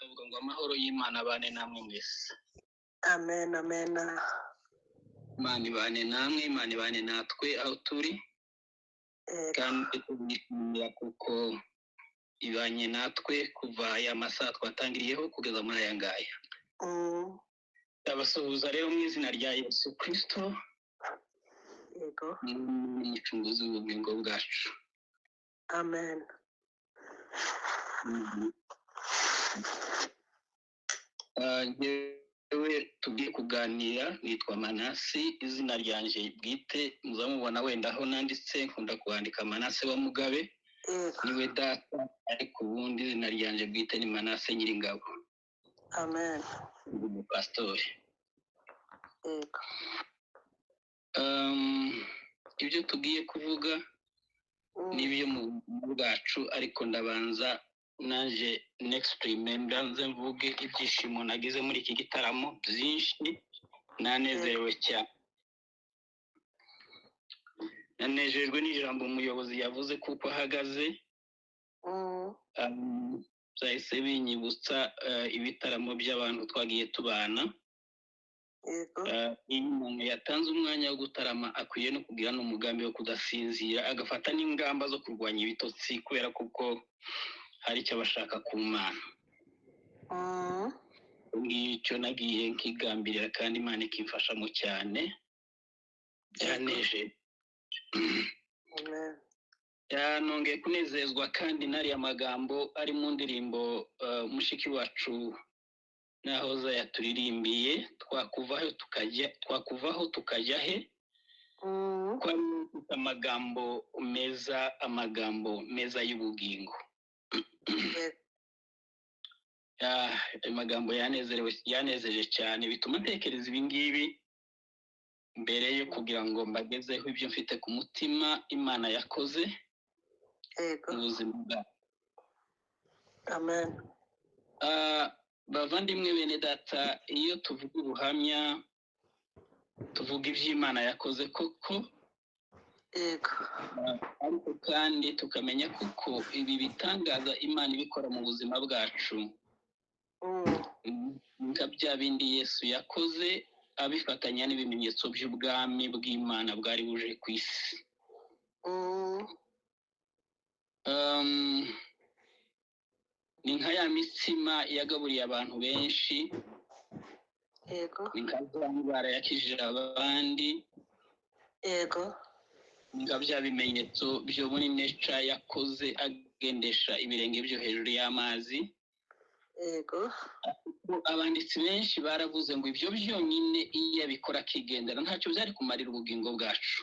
tukavuga ngo amahoro y'Imana abane namwe mwese. Amen, amen. Imana ibane namwe, Imana ibane natwe aho turi, kandi tubishimira kuko ibanye natwe kuva aya masaha twatangiriyeho kugeza muri aya ngaya. Abasuhuza rero mu izina rya Yesu Kristo, Yego. umucunguzi w'ubugingo bwacu. Amen. Njyewe tugiye kuganira, nitwa Manase, izina ryanje bwite muzamubona wenda aho nanditse, nkunda kuandika Manase wa Mugabe, niwe data, ariko ubundi izina ryanje bwite ni Manase Nyiringabo. Amen. Pastori. Yego. Ibyo tugiye kuvuga n'ibyo mu bwacu, ariko ndabanza naje next remember nze mvuge ibyishimo nagize muri iki gitaramo byinshi, nanezerewe cyane. Nanejejwe n'ijambo umuyobozi yavuze kuko ahagaze, byahise binyibutsa ibitaramo by'abantu twagiye tubana. Iyo umuntu yatanze umwanya wo gutarama akwiye no kugira n'umugambi wo kudasinzira, agafata n'ingamba zo kurwanya ibitotsi, kubera kuko hari icyo bashaka ku Mana. Ngicyo nagiye nkigambirira kandi Imana ikimfashamo cyane, byaneje. Nongeye kunezezwa kandi n'ariya magambo ari mu ndirimbo mushiki wacu nahoza yaturirimbiye, twakuvaho tukajya he, ko amagambo meza y'ubugingo. Amagambo yanezeje cyane, bituma ntekereza ibi ngibi mbere yo kugira ngo mbagezeho ibyo mfite ku mutima Imana yakoze mu buzima bwacu. Amen. Bavandimwe bene data, iyo tuvuga ubuhamya tuvuga iby'Imana yakoze koko, ariko kandi tukamenya kuko ibi bitangaza Imana ibikora mu buzima bwacu, nka bya bindi Yesu yakoze abifatanya n'ibimenyetso by'ubwami bw'Imana bwari buje ku isi. Ni nka ya mitsima yagaburiye abantu benshi, ni nka za ndwara yakijije abandi, ni nka bya bimenyetso byo muri nature yakoze agendesha ibirenge byo hejuru y'amazi. Abanditsi benshi baravuze ngo ibyo byonyine iyo abikora akigendera ntacyo byari kumarira ubugingo bwacu,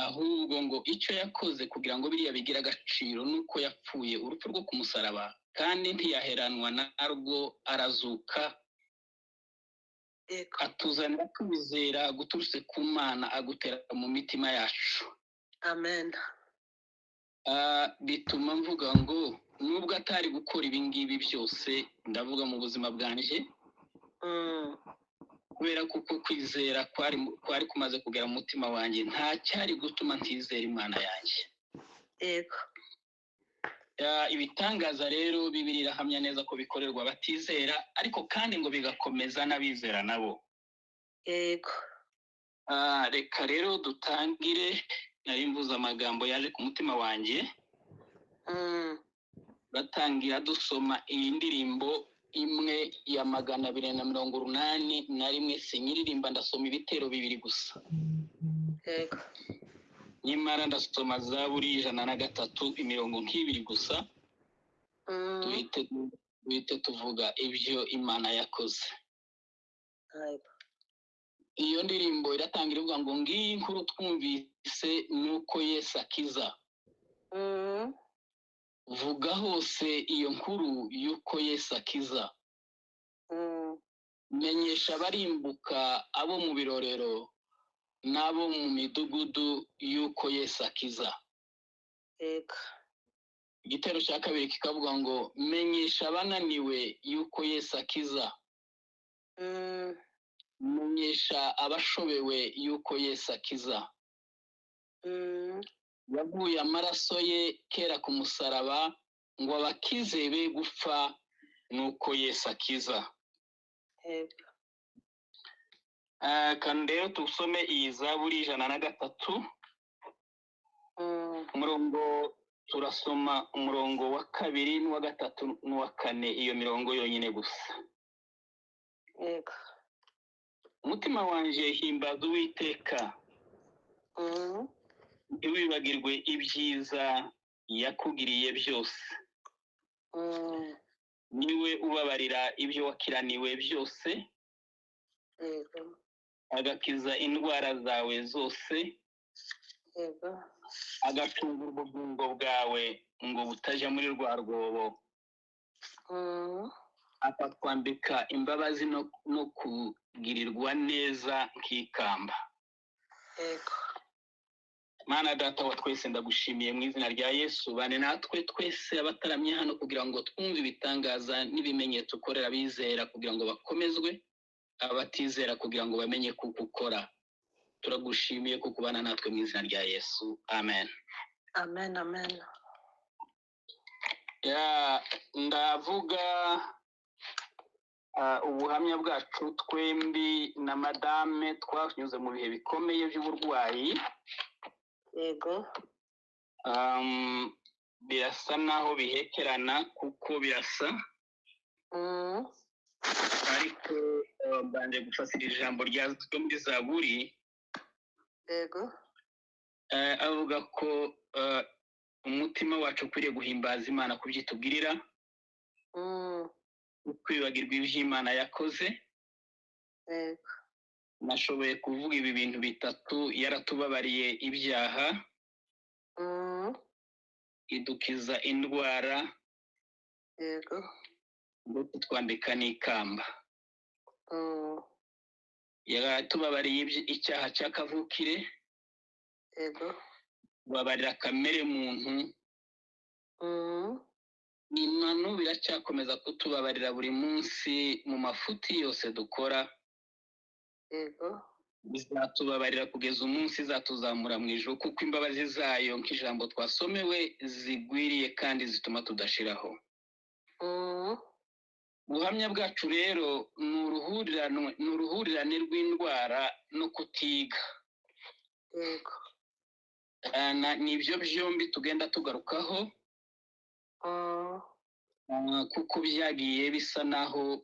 ahubwo ngo icyo yakoze kugira ngo biriya bigire agaciro nuko yapfuye urupfu rwo ku musaraba, kandi ntiyaheranwa narwo, arazuka atuzanira kwizera guturutse ku Mana, agutera mu mitima yacu. Amen. Bituma mvuga ngo nubwo atari gukora ibi ngibi byose, ndavuga mu buzima bwanjye, kubera kuko kwizera kwari kumaze kugera mu mutima wanjye, nta cyari gutuma ntizera Imana yanjye. Ibitangaza rero Bibiliya irahamya neza ko bikorerwa abatizera, ariko kandi ngo bigakomeza n'abizera nabo. Reka rero dutangire. Nari mvuze amagambo yaje ku mutima wanjye, batangira dusoma iyi ndirimbo imwe ya 281. Sinyiririmba, ndasoma ibitero 2 gusa. Nyamara ndasoma Zaburi 103 imirongo 2 gusa. Duhite tuvuga ibyo Imana yakoze. Iyo ndirimbo iratangira ivuga ngo ngiyi inkuru twumvise nuko Yesu akiza. Vuga hose iyo nkuru yuko Yesu akiza. Menyesha abarimbuka, abo mu birorero n'abo mu midugudu yuko Yesu akiza. Igitero cya 2 kikavuga ngo menyesha abananiwe yuko Yesu akiza. Menyesha abashobewe yuko Yesu akiza. Yaguye amaraso ye kera ku musaraba ngo abakize be gupfa nuko Yesu akiza. Yego. Kandi rero tusome iyi Zaburi 103 umurongo, turasoma umurongo wa 2 n'uwa 3 n'uwa 4, iyo mirongo yonyine gusa. Yego. Umutima wanje himbaza Uwiteka, ntiwibagirwe ibyiza yakugiriye byose. Niwe ubabarira ibyo wakiraniwe byose, Yego. agakiza indwara zawe zose, Yego. agacungura ubugingo bwawe ngo butaja muri rwa rwobo, akatwambika imbabazi no kugirirwa neza nk'ikamba. Yego. Mana Data wa twese, ndagushimiye mu izina rya Yesu. Bane natwe twese abataramye hano kugira ngo twumve ibitangaza n'ibimenyetso ukorera abizera kugira ngo bakomezwe, abatizera kugira ngo bamenye kuko ukora. Turagushimiye kuko ubana natwe mu izina rya Yesu. Amen. Amen. Amen. Ndavuga ubuhamya bwacu twembi na madame twanyuze mu bihe bikomeye by'uburwayi. Yego. Birasa naho bihekerana kuko birasa, ariko mbanje gufasira ijambo rya muri Zaburi. Yego. Avuga ko umutima wacu ukwiriye guhimbaza Imana kubyitubwirira, kwibagirwa iby'Imana yakoze. Yego. Nashoboye kuvuga ibi bintu bitatu: yaratubabariye ibyaha, idukiza indwara, Yego. ndetse twambika n'ikamba. Yaratubabariye icyaha cy'akavukire, Yego. tubabarira kamere muntu, n'inanu biracyakomeza kutubabarira buri munsi mu mafuti yose dukora. Yego. Bizatubabarira kugeza umunsi izatuzamura mu ijuru, kuko imbabazi zayo nk'ijambo twasomewe zigwiriye kandi zituma tudashiraho. Ubuhamya bwacu rero ni uruhurirane rw'indwara no kutiga. Yego. Nibyo byombi tugenda tugarukaho, kuko byagiye bisa naho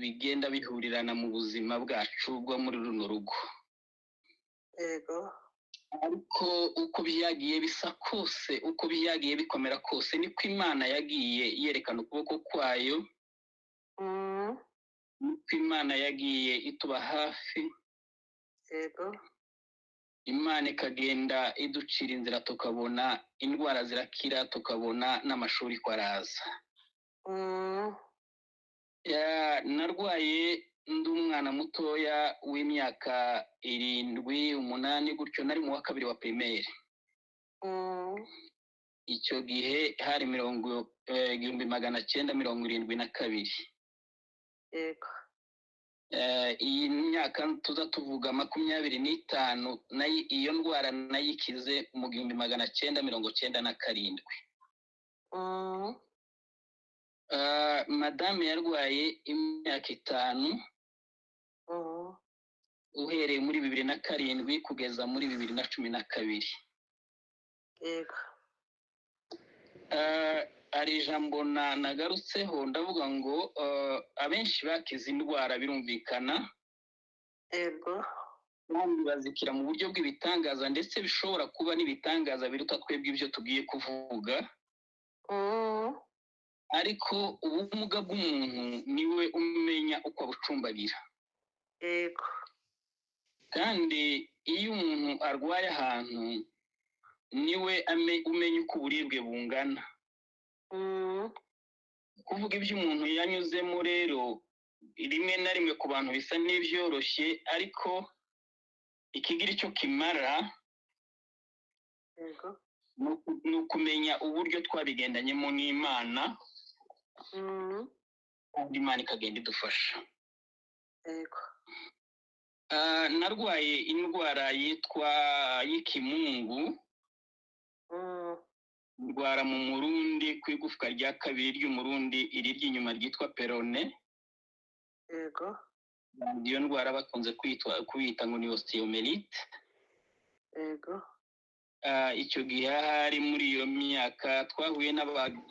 bigenda bihurirana mu buzima bwacu bwo muri runo rugo. Yego. Ariko uko byagiye bisa kose, uko byagiye bikomera kose, niko Imana yagiye yerekana ukuboko kwayo, niko Imana yagiye ituba hafi. Yego. Imana ikagenda iducira inzira, tukabona indwara zirakira, tukabona n'amashuri ko araza. Narwaye ndi umwana mutoya w'imyaka 7-8 gutyo, nari mu wa 2 wa primaire. Icyo gihe hari 1972. Yego. Iyi myaka tuza tuvuga 25, iyo ndwara nayikize mu 1997. Madame yarwaye imyaka 5, uhereye muri 2007 kugeza muri 2012. Yego. Ari ijambo nagarutseho, ndavuga ngo abenshi bakize indwara birumvikana. Yego. Kandi bazikira mu buryo bw'ibitangaza, ndetse bishobora kuba n'ibitangaza biruta twebwe ibyo tugiye kuvuga. Ariko ubumuga bw'umuntu niwe umenya uko abucumbagira. Yego. Kandi iyo umuntu arwaye ahantu, niwe umenya uko uburibwe bungana. Kuvuga ibyo umuntu yanyuzemo rero rimwe na rimwe ku bantu bisa n'ibyoroshye, ariko ikigira icyo kimara ni ukumenya uburyo twabigendanyemo n'Imana, kandi Imana ikagenda idufasha. Yego. Narwaye indwara yitwa y'ikimungu. ndwara mu murundi ku igufwa rya kabiri ry'umurundi iri ry'inyuma ryitwa perone. Yego. Iyo ndwara bakunze kwita ngo ni osteomelite. Yego. Icyo gihe hari muri iyo myaka twahuye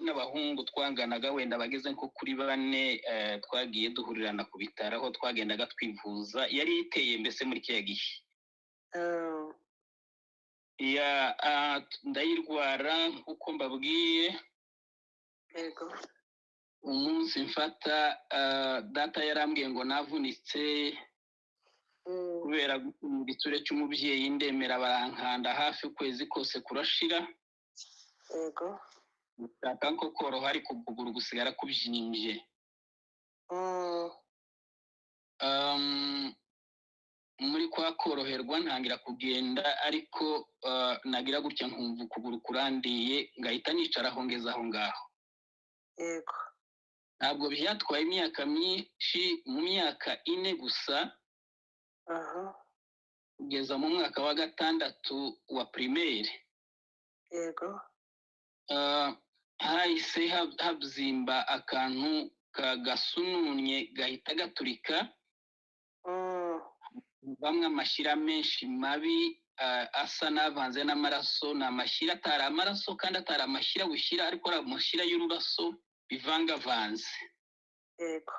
n'abahungu twanganaga wenda bageze nko kuri 4, twagiye duhurirana ku bitaro aho twagendaga twivuza, yari iteye mbese muri kiya gihe. Ndayirwara uko mbabwiye. Yego. Umunsi mfata data yarambwiye ngo navunitse kubera mu gitsure cy'umubyeyi, ndemera barankanda hafi ukwezi kose kurashira. Yego. Ndaka ko koroha ariko ukuguru gusigara kubyimbye. Muri kwa koroherwa ntangira kugenda, ariko nagira gutya nkumva ukuguru kurandiye, ngahita nicara aho ngeze aho ngaho. Yego. Ntabwo byatwaye imyaka myinshi, mu myaka 4 gusa, kugeza mu mwaka wa 6 wa primaire. Yego. Hahise habzimba akantu kagasununye gahita gaturika. Bamwe amashyira menshi mabi asa n'avanze n'amaraso, n'amashyira atari amaraso kandi atari amashyira bushyira, ariko ari amashyira y'ururaso bivangavanze. Yego.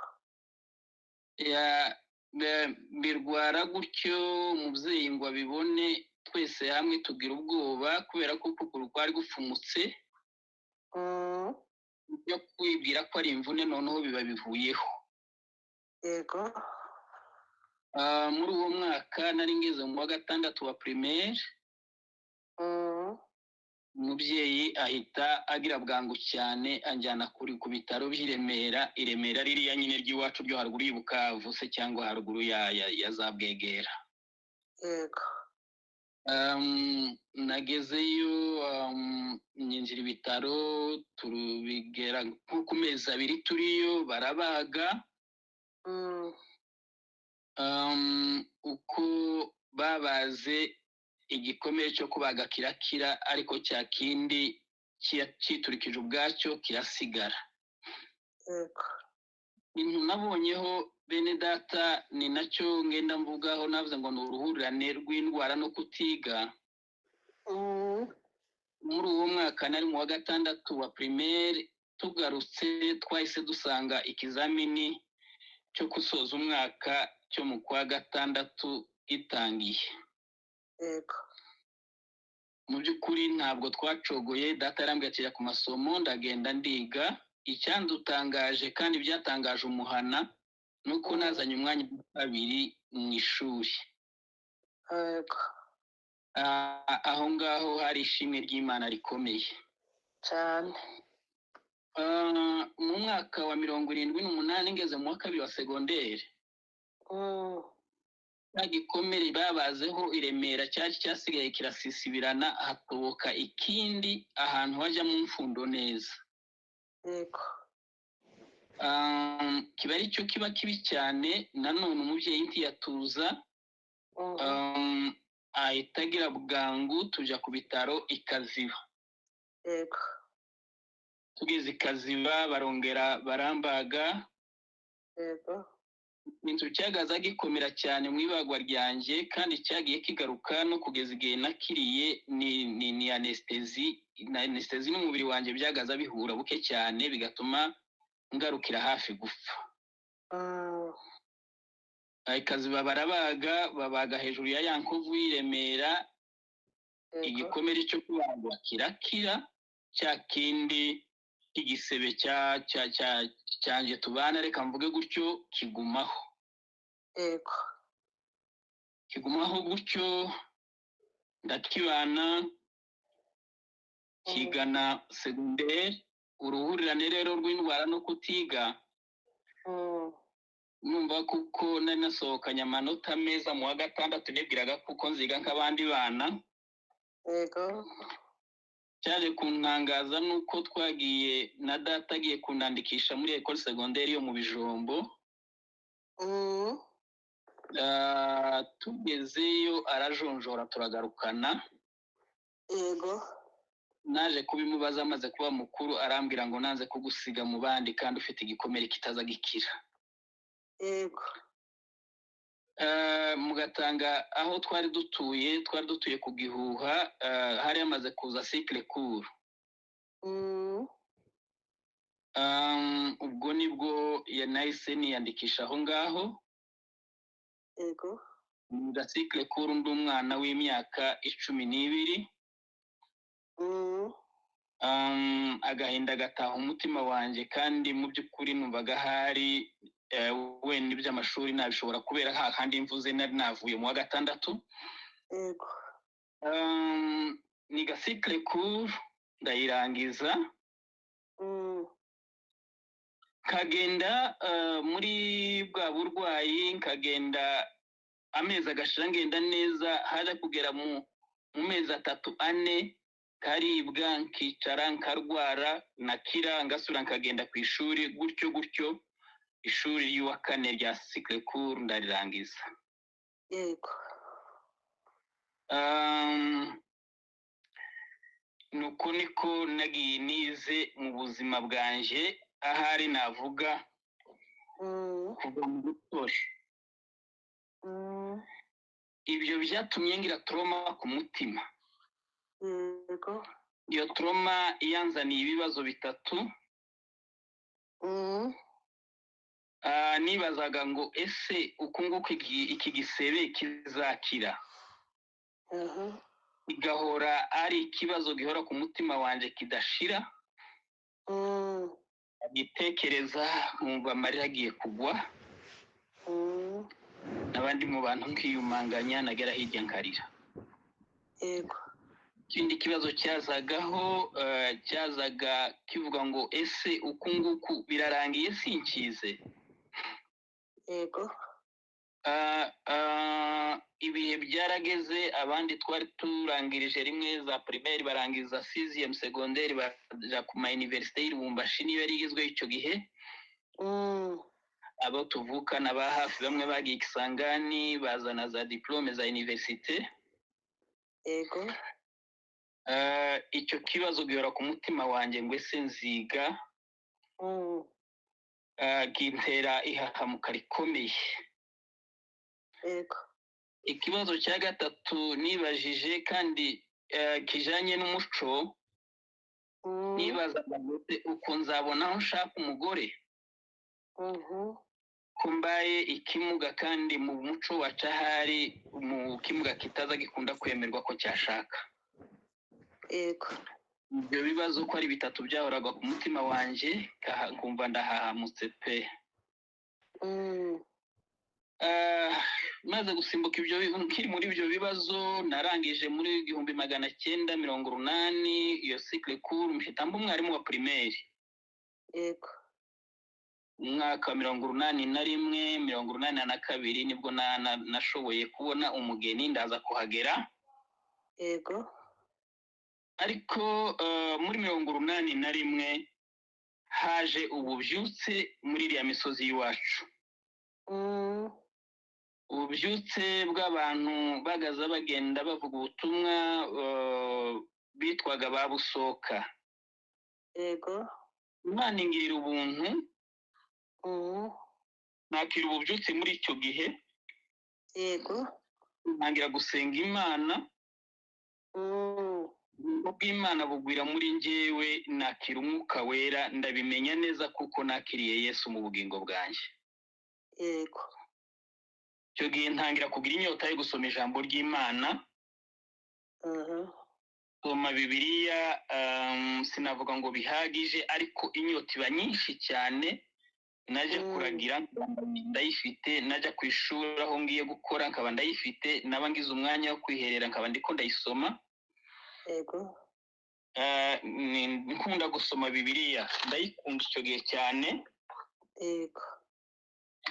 Birwara gutyo umubyeyi ngo abibone, twese hamwe tugira ubwoba kubera ko ukuguru kwari gufumutse. Byo kwibwira ko ari imvune, noneho biba bivuyeho. Yego. Muri uwo mwaka nari ngeze mu wa 6 wa primaire. Umubyeyi ahita agira bwangu cyane anjyana ku bitaro by'Iremera. Iremera ririya nyine ry'iwacu ryo haruguru y'Ibukavu se cyangwa haruguru ya za Bwegera. Yego. Nagezeyo nyinjira ibitaro, turubigera nko ku mezi 2 turiyo, barabaga. Uko babaze igikomere cyo kubaga kirakira, ariko cya kindi cyiturikije ubwacyo kirasigara. Yego. Ibintu nabonyeho bene data ni nacyo ngenda mvugaho, navuze ngo ni uruhurirane rw'indwara no kutiga. Muri uwo mwaka nari mu wa 6 wa primaire, tugarutse twahise dusanga ikizamini cyo gusoza umwaka cyo mu kwa 6 gitangiye. Yego. Mu by'ukuri ntabwo twacogoye, data yarambwiye ati ku masomo, ndagenda ndiga. Icyandutangaje kandi byatangaje umuhana nuko nazanye umwanya wa 2 mu ishuri. Yego. Aho ngaho hari ishimwe ry'Imana rikomeye cyane. Mu mwaka wa 78 ngeze mu wa 2 wa secondaire, gikomere babazeho Iremera cyari cyasigaye kirasisibirana, hatoboka ikindi ahantu hajya mu mfundo neza. Yego. Kiba ari cyo kiba kibi cyane. Nanone umubyeyi ntiyatuza, ahita agira bwangu tujya ku bitaro Ikaziba. Yego. Tugeze Ikaziba barongera barambaga. Yego. Inzu cyagaza gikomera cyane mu ibagwa ryanjye, kandi cyagiye kigaruka no kugeza igihe nakiriye ni anesthesi n'umubiri wanjye byagaza bihura buke cyane, bigatuma ngarukira hafi gupfa. Ikaziba barabaga, babaga hejuru ya yankovu y'Iremera. Igikomere cyo kubagwa kirakira, cya kindi igisebe cyanjye tubana, reka mvuge gutyo, kigumaho. Yego. Kigumaho gutyo, ndakibana, kigana secondaire. Uruhurirane rero rw'indwara no kutiga, numva kuko nari nasohokanye amanota meza mu wa 6, nibwiraga kuko nziga nk'abandi bana. Yego. Cyaje kuntangaza nuko twagiye na data agiye kunandikisha muri école secondaire yo mu Bijombo. Tugezeyo arajonjora turagarukana. Yego. naje kubimubaza amaze kuba mukuru arambwira ngo nanze kugusiga mu bandi kandi ufite igikomere kitaza gikira. yego Mugatanga aho twari dutuye ku Gihuha, hari yamaze kuza cycle court. Ubwo nibwo yanahise niyandikisha aho ngaho. yego Mu cycle court ndi umwana w'imyaka 12. Agahinda gataha umutima wanjye kandi mu by'ukuri numvaga hari wenda iby'amashuri nabishobora kubera hahandi mvuze nari navuye mu wa gatandatu. yego Ni cycle court ndayirangiza. Kagenda muri bwa burwayi, nkagenda amezi agashira ngenda neza, haje kugera mu mezi 3-4 karibwa nkicara nkarwara nakira ngasura nkagenda ku ishuri gutyo ishuri y'uwa 4 rya cycle court ndarirangiza. yego nuko niko nagiye nize mu buzima bwanje, ahari navuga kuva mu gutosha. Ibyo byatumye ngira trauma ku mutima. yego Iyo trauma yanzaniye ibibazo 3. Nibazaga ngo ese ukunguko iki gisebe kizakira. Igahora ari ikibazo gihora ku mutima wanje kidashira. Gitekereza nkumva amarira agiye kugwa. Nabandi mu bantu nkiyumanganya nagera hirya nkarira. yego Ikindi kibazo cyazaga kivuga ngo ese ukunguku birarangiye sinkize. yego Ibihe byarageze, abandi twari turangirije rimwe za primaire barangiza 6e secondaire baja ku ma université y'Lubumbashi niyo yari igezweho icyo gihe. Abo tuvukana ba hafi bamwe bagiye Kisangani bazana za diplome za université. yego Icyo kibazo gihora ku mutima wanjye ngo ese nziga. Gintera ihahamuka rikomeye. yego Ikibazo cya gatatu nibajije kandi kijanye n'umuco, nibazaga uko nzabona aho nshaka umugore. Kumbaye ikimuga kandi mu muco waca hari mu kimuga kitaza gikunda kwemerwa ko cyashaka. yego Ibyo bibazo ko ari 3 byahoraga ku mutima wanje, kumva ndahahamutse pe. Maze gusimbuka ibyo nkiri muri ibyo bibazo, narangije muri 1980 iyo cycle court mfite umwarimu wa primaire. yego Umwaka 1981 1982 nibwo nashoboye kubona umugeni ndaza kuhagera. yego Ariko muri 1981 haje ububyutse muri iriya misozi y'iwacu. Ububyutse bw'abantu bagaza bagenda bavuga ubutumwa bitwaga ba Busoka. yego Imana ingirira ubuntu, nakira ububyutse muri icyo gihe. yego ntangira gusenga Imana. Ubw'Imana bugwira muri njyewe, nakira umwuka wera, ndabimenya neza kuko nakiriye Yesu mu bugingo bwanjye. yego Icyo gihe ntangira kugira inyota yo gusoma ijambo ry'Imana. Soma Bibiliya, sinavuga ngo bihagije ariko inyota iba nyinshi cyane. Naje kuragira ndayifite, najya ku ishuri aho ngiye gukora nkaba ndayifite, naba ngize umwanya wo kwiherera nkaba ndiko ndayisoma. yego Nkunda gusoma Bibiliya, ndayikunda icyo gihe cyane. yego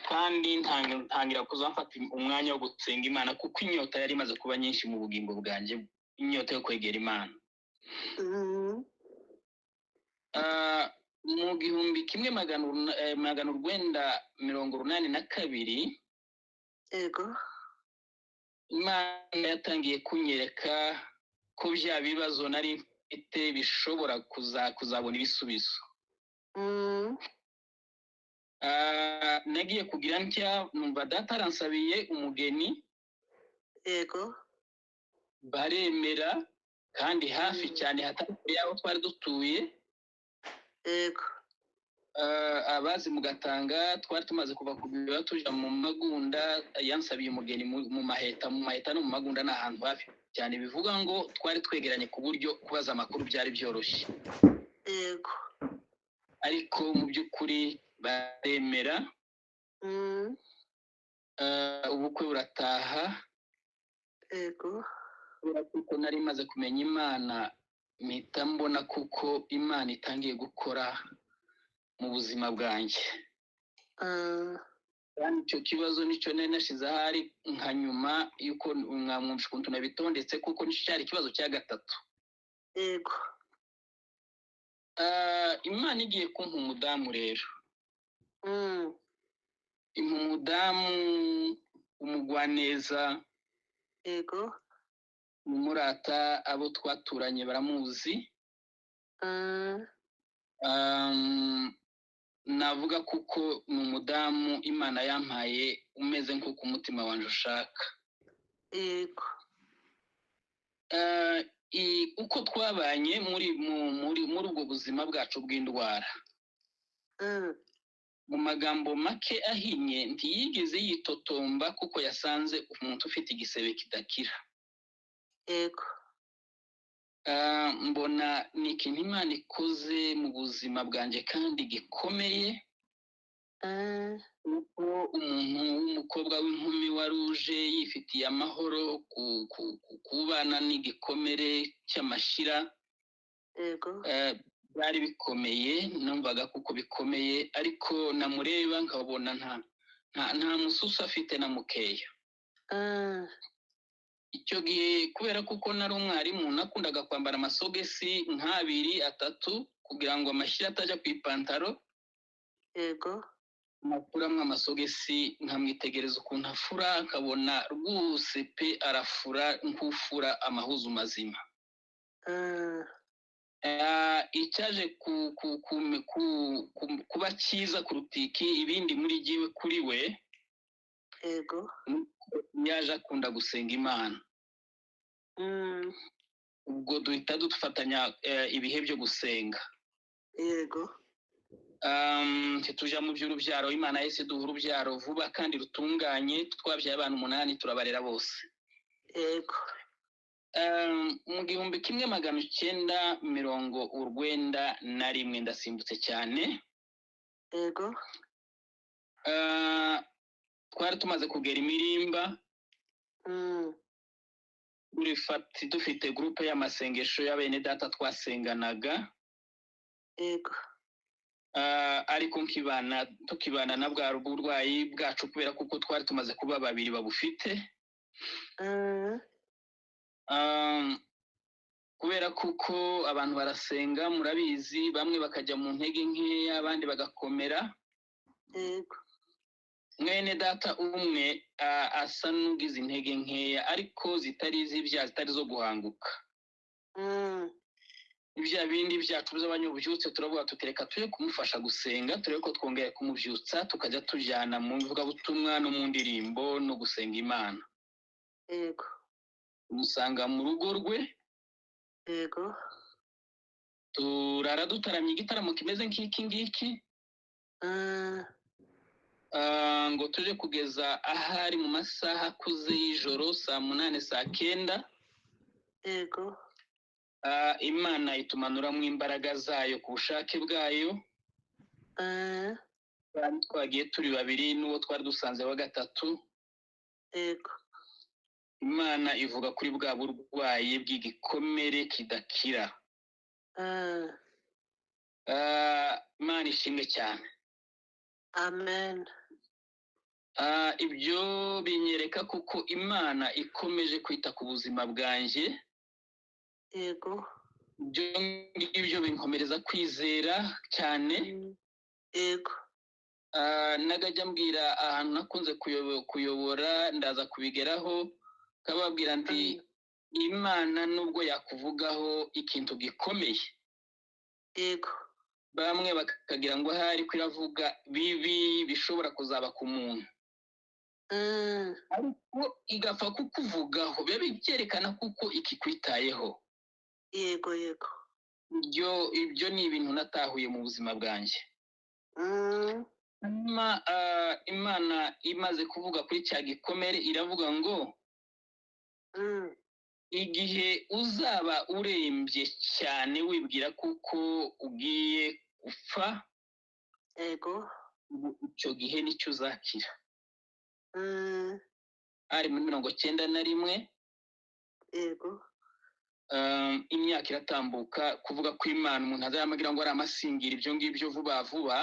Kandi ntangira kuzamfata umwanya wo gusenga Imana kuko inyota yari imaze kuba nyinshi mu bugingo bwanjye, inyota yo kwegera Imana. Mu 1982 yego Imana yatangiye kunyereka ko bya bibazo nari ite bishobora kuzabona ibisubizo. Nagiye kugira ntya numva data aransabiye umugeni, yego, baremera kandi hafi cyane hatari yaho twari dutuye. yego, Abazi mugatanga twari tumaze kuva ku biro tuja mu Magunda, yansabiye umugeni mu Maheta no mu Magunda n'ahantu hafi cyane, bivuga ngo twari twegeranye ku buryo kubaza amakuru byari byoroshye. yego, Ariko mu by'ukuri baremera, ubukwe burataha. yego, Kuko nari maze kumenya Imana, mpita mbona kuko Imana itangiye gukora mu buzima bwanjye. Kandi icyo kibazo nicyo nari nashize ahari nka nyuma yuko mwamwumva ukuntu nabitondetse, kuko nicyo cyari ikibazo cya gatatu. yego, Imana igiye kumpa umudamu rero, impa umudamu umugwaneza, yego, umurata, abo twaturanye baramuzi. Navuga kuko ni umudamu Imana yampaye umeze nk'uko umutima wanjye ushaka. yego, Uko twabanye muri ubwo buzima bwacu bw'indwara, mu magambo make ahinnye, ntiyigeze yitotomba kuko yasanze umuntu ufite igisebe kidakira. yego, Mbona ni ikintu Imana ikoze mu buzima bwanjye kandi gikomeye. Uko umuntu w'umukobwa w'inkumi wari uje yifitiye amahoro kubana n'igikomere cy'amashira, yego, byari bikomeye, numvaga kuko bikomeye, ariko namureba nkabona nta mususu afite na mukeya. Icyo gihe kubera kuko nari umwarimu, nakundaga kwambara amasogesi nk'abiri atatu kugira ngo amashyira atajya ku ipantaro. yego, Nakuramwo amasogesi nkamwitegereza ukuntu afura, nkabona rwose pe arafura nk'ufura amahuzu mazima. Icyaje kuba cyiza kuruta ibindi muri jyewe kuri we, yego, yaje akunda gusenga Imana. Ubwo duhita dufatanya ibihe byo gusenga. yego, Tuja mu by'urubyaro, Imana yese duha urubyaro vuba kandi rutunganye, twabyaye abana 8 turabarera bose. yego, Mu 1991 ndasimbutse cyane, yego, twari tumaze kugera Imirimba, dufite groupe y'amasengesho y'abene data twasenganaga. yego, Ariko tukibana na bwa burwayi bwacu kubera kuko twari tumaze kuba babiri babufite. Kubera kuko abantu barasenga, murabizi, bamwe bakajya mu ntege nkeya, abandi bagakomera. yego, Mwene data umwe asa n'ugize intege nkeya, ariko zitari zo guhanguka. Ibya bindi byacu by'abanyobubyutse turavuga tutereka tuye kumufasha gusenga, turebe ko twongera kumubyutsa, tukajya tujyana mu ivugabutumwa no mu ndirimbo no gusenga Imana. yego, Umusanga mu rugo rwe, yego, turara dutaramye igitaramo kimeze nk'iki ngiki, ngo tuje kugeza ahari mu masaha akuze y'ijoro, saa 8 saa 9. yego, Imana itumanuramo imbaraga zayo ku bushake bwayo. Twagiye turi babiri n'uwo twari dusanze wa gatatu. yego, Imana ivuga kuri bwa burwayi bw'igikomere kidakira. Imana ishimwe cyane. amen, Ibyo binyereka kuko Imana ikomeje kwita ku buzima bwanjye. yego, Ibyo ngibyo binkomereza kwizera cyane. yego, Nagajya mbwira ahantu nakunze kuyobora, ndaza kubigeraho, kababwira nti Imana nubwo yakuvugaho ikintu gikomeye, yego, bamwe bakagira ngo ahari ko iravuga bibi bishobora kuzaba ku muntu, ariko igapfa kukuvugaho, biba byerekana kuko ikikwitayeho. yego, yego, Ibyo ni ibintu natahuye mu buzima bwanjye. Hanyuma Imana imaze kuvuga kuri cya gikomere iravuga ngo igihe uzaba urembye cyane wibwira kuko ugiye gupfa, yego, icyo gihe nicyo uzakira. Ari muri 91, yego, imyaka iratambuka, kuvuga ko Imana umuntu azamagira ngo ari amasingira ibyo ngibyo vuba vuba,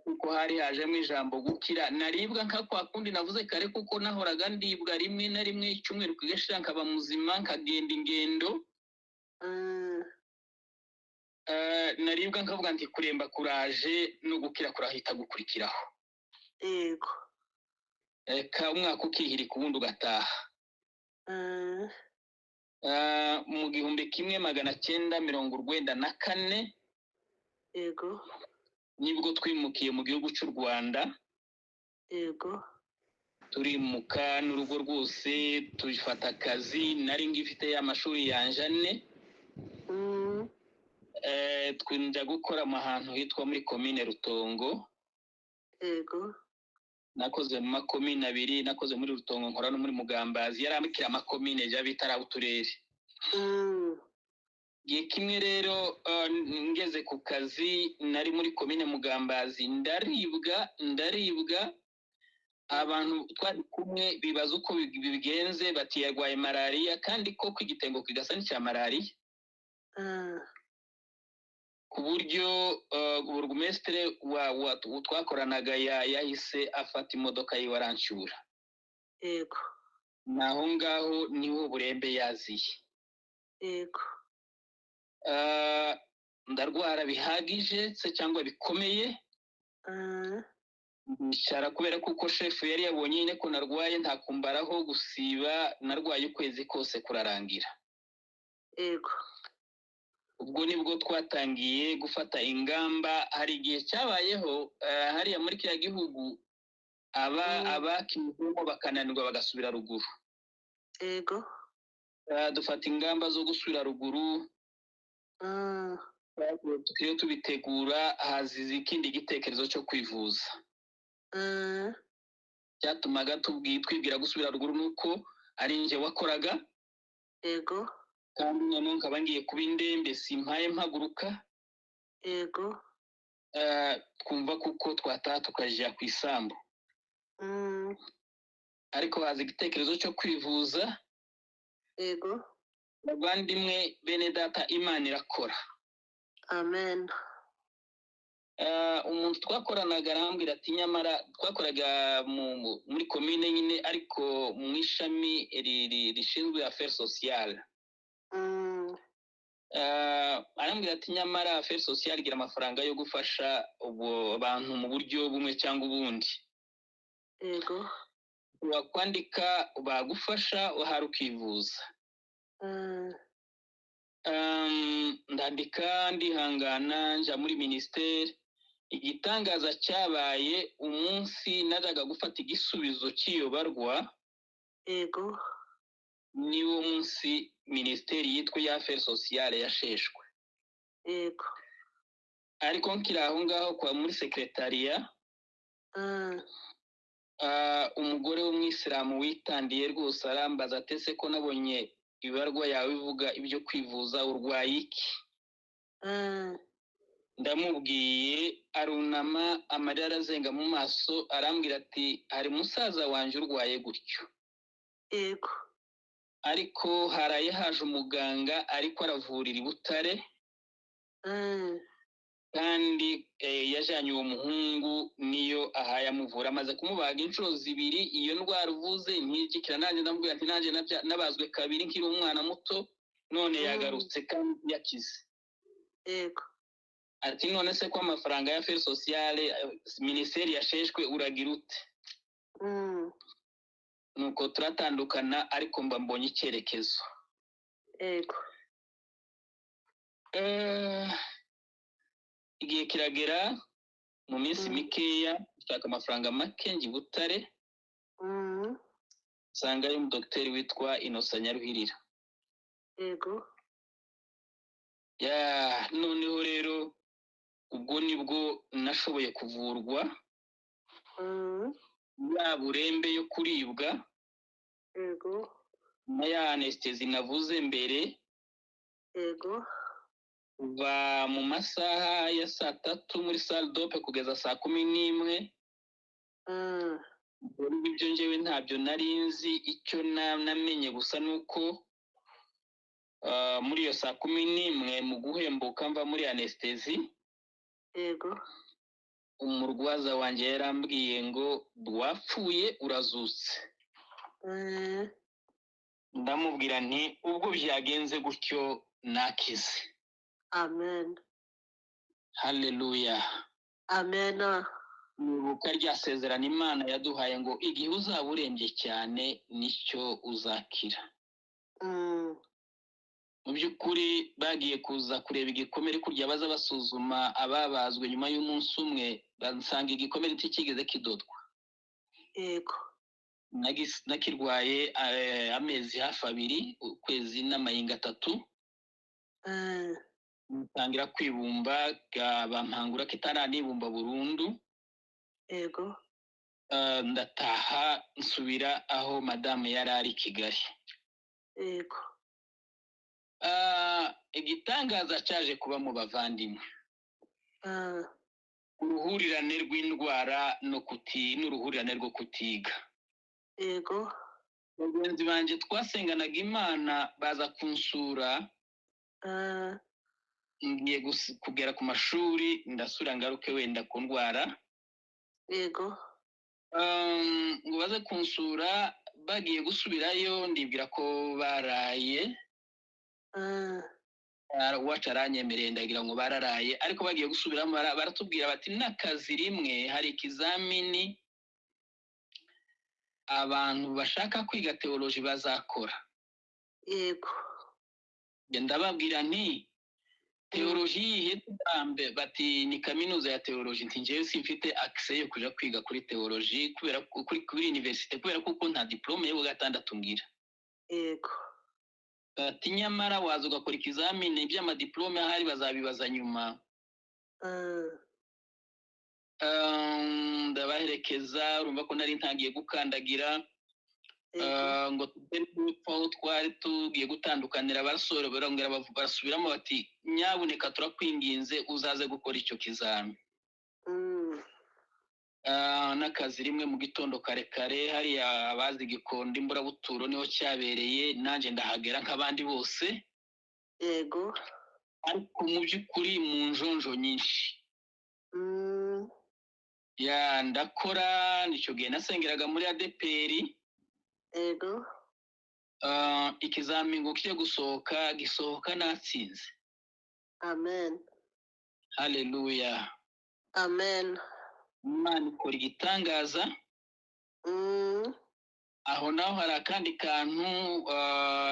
kuko hari hajemo ijambo gukira. Naribwa nka kwa kundi navuze kare, kuko nahoraga ndibwa rimwe na rimwe, icyumweru kigashira nkaba muzima, nkagenda ingendo. Naribwa nkavuga nti kuremba kuraje no gukira kurahita gukurikiraho. yego, Ka umwaka ukihirika ubundi ugataha. Mu 1994 yego, nibwo twimukiye mu gihugu cy'u Rwanda. yego, Turimuka n'urugo rwose, tufata akazi, nari ngifite amashuri yanje 4. Twinja gukora ahantu hitwa muri komine Rutongo. yego, Nakoze mu makomine 2, nakoze muri Rutongo, nkora no muri Mugambazi, yarambikira amakomine jya bitara uturere. Gihe kimwe rero ngeze ku kazi, nari muri komine Mugambazi, ndaribwa. Abantu twari kumwe bibaza uko bigenze, bati yarwaye malaria, kandi ko kwigitengo kigasa n'icya malaria, ku buryo burugumestre twakoranaga yahise afata imodoka yiwe arancyura. yego, Naho ngaho niho burembe yaziye. yego, Ndarwara bihagije se cyangwa bikomeye, ndicara kubera kuko chef yari yabonye nyine ko narwaye, ntakumbaraho gusiba, narwaye ukwezi kose kurarangira. yego, Ubwo nibwo twatangiye gufata ingamba. Hari igihe cyabayeho hariya muri kiriya gihugu abakizemo bakananirwa bagasubira ruguru. yego, Dufata ingamba zo gusubira ruguru. Tukiriyo tubitegura, hazize ikindi gitekerezo cyo kwivuza. Cyatumaga twibwira gusubira ruguru nuko ari nje wakoraga, yego, kandi noneho nkaba ngiye kuba indembe, simpaye mpaguruka. yego, Twumva kuko twataha tukajya ku isambu. Ariko haza igitekerezo cyo kwivuza. yego, Bavandimwe bene data, Imana irakora. amen, Umuntu twakoranaga arambwira ati nyamara twakoraga muri komine nyine, ariko mu ishami rishinzwe affaires sociales. Arambwira ati nyamara affaires sociales igira amafaranga yo gufasha abantu mu buryo bumwe cyangwa ubundi. yego, Wakwandika bagufasha wahari ukivuza. Ndandika ndihangana, nja muri ministeri. Igitangaza cyabaye umunsi najyaga gufata igisubizo cy'iyobarwa, yego, niwo munsi ministeri yitwa ya affaires sociales yasheshwe. yego, Ariko nkiri aho ngaho kwa muri secretariat, umugore w'umwisilamu witandiye rwose arambaza atese ko nabonye ibarwa yawe ivuga ibyo kwivuza, urwaye iki? Ndamubwiye, arunama, amarira arazenga mu maso, arambwira ati hari musaza wanje urwaye gutyo, yego, ariko haraye haje umuganga ariko aravurira i Butare, kandi yajanye uwo muhungu niyo ahaye amuvura, amaze kumubaga inshuro 2. Iyo ndwara uvuze ntigikira. Nanjye ndamubwira ati nanjye nabazwe 2 nkiri umwana muto, none yagarutse kandi yakize. yego, Ati none se ko amafaranga ya affaires sociales ministeri yasheshwe uragira ute? nuko turatandukana ariko mba mbonye icyerekezo. Yego. Igihe kiragera mu minsi mikeya nshaka amafaranga make njya i Butare nsanga y'umudokiteri witwa Innocent Nyaruhirira. Yego. Noneho rero ubwo nibwo nashoboye kuvurwa ya burembe yo kuribwa Yego. na ya anesthesi navuze mbere. Yego. Kuva mu masaha ya 3:00 muri salle d'ope kugeza 11:00. Ibyo njyewe ntabyo nari nzi. Icyo namenye gusa nuko muri iyo 11:00 mu guhembuka mva muri anesthesi. Yego. Umurwaza wanjye yarambwiye ngo wapfuye urazutse. Ndamubwira nti ubwo byagenze gutyo nakize. Amen. Hallelujah. Amen. Nibuka rya sezerano Imana yaduhaye ngo igihe uzaba urembye cyane nicyo uzakira. Mu by'ukuri bagiye kuza kureba igikomere kurya baza basuzuma ababazwe nyuma y'umunsi umwe bansanga igikomere kigeze kidodwa. Yego. Nakirwaye amezi hafi 2, ukwezi n'amayinga 3. Ntangira kwibumba bampangura kitaranibumba burundu. Yego. Ndataha nsubira aho madame yari ari Kigali. Yego. Igitangaza cyaje kuba mu bavandimwe. Uruhurirane rw'indwara n'uruhurirane rwo kutiga. Yego. Bagenzi banjye twasenganaga Imana baza kunsura. Ngiye kugera ku mashuri ndasura ngaruke wenda ku ndwara. Yego. Ngo baze kunsura bagiye gusubirayo ndibwira ko baraye. Wacu aranyemereye ndagira ngo bararaye ariko bagiye gusubiramo baratubwira bati n'akazi rimwe hari ikizamini abantu bashaka kwiga theology bazakora. Yego. Ndababwira nti theology yihe turambe bati ni kaminuza ya theology. Nti njewe simfite access yo kuja kwiga kuri theology kubera kuri university kubera kuko nta diplome yo gatandatu ngira. Yego. Ati nyamara waza ugakora ikizamini by'amadiplome ahari bazabibaza nyuma. Ndabaherekeza urumva ko nari ntagiye gukandagira. Ngo tugere twari tugiye gutandukanira barongera barasubiramo bati nyabuneka turakwinginze uzaze gukora icyo kizami. N'akazi rimwe mu gitondo kare hariya abazi Gikondo Imburabuturo niho cyabereye nanjye ndahagera nk'abandi bose. Yego. Ariko mu by'ukuri mu njonjo nyinshi. Ndakora nicyo gihe nasengeraga muri ADPR. Yego. Ikizami ngo kije gisohoka natsinze. Amen. Hallelujah. Amen. Imana ikora igitangaza. Aho naho hari akandi kantu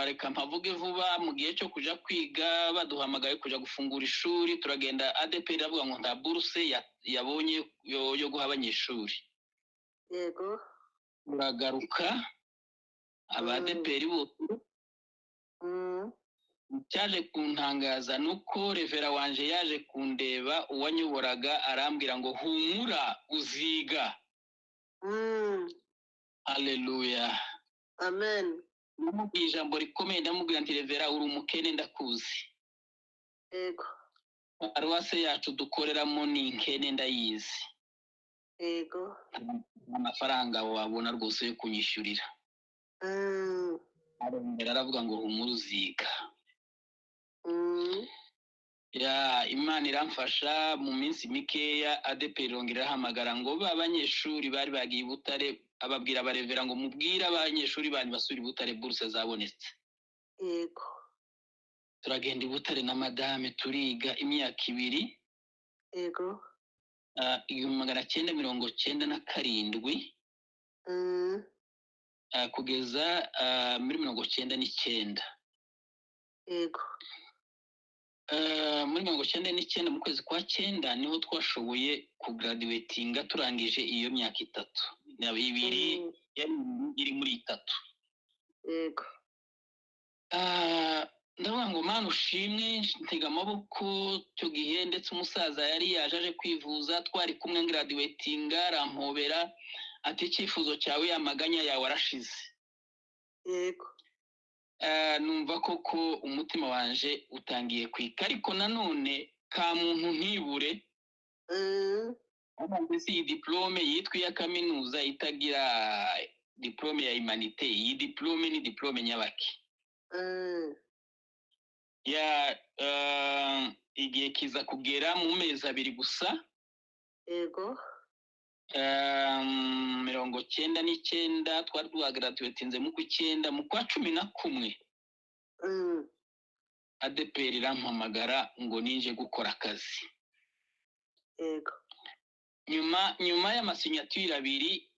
reka mpavuge vuba. Mu gihe cyo kuja kwiga baduhamagaye kuja gufungura ishuri turagenda ADPR avuga ngo nta buruse yabonye yo guha abanyeshuri. Yego. Uragaruka ADPR bose. Cyaje kuntangaza nuko revera wanje yaje kundeba uwanyoboraga arambwira ngo humura uziga. Hallelujah. Amen. Namubwira ijambo rikomeye ndamubwira nti revera uri umukene ndakuzi. Yego. Paruwase yacu dukoreramo ni inkene ndayizi. Yego. Amafaranga wabona rwose yo kunyishyurira. Arongera aravuga ngo humura uziga. Imana iramfasha mu minsi mikeya ADPR irongera irahamagara ngo abanyeshuri bari bagiye i Butare ababwira barevera ngo mubwire abanyeshuri banyu basubira i Butare buruse zabonetse. Yego. Turagenda i Butare na madame turiga imyaka 2. Yego. 1997. kugeza muri 99. Yego. Muri 99 mu kwezi kwa 9 niho twashoboye kugraduatinga turangije iyo myaka 3 ibiri iri muri 3. Yego. Ndavuga ngo Mana ushimwe, ntega amaboko cyo gihe, ndetse umusaza yari yaje aje kwivuza, twari kumwe graduatinga, arampobera ati icyifuzo cyawe amaganya yawe arashize. Yego. Numva koko umutima wanje utangiye kwika, ariko nanone ka muntu ntibure mbese iyi diplome yitwa iya kaminuza itagira diplome ya humanité. Iyi diplome ni diplome nyabaki. Igihe kiza kugera mu mezi 2 gusa. Yego. 99 twari dugraduatinze mu 9, mu kwa 11 ADPR irampamagara ngo ninje gukora akazi. Yego. Nyuma y'amasignature 2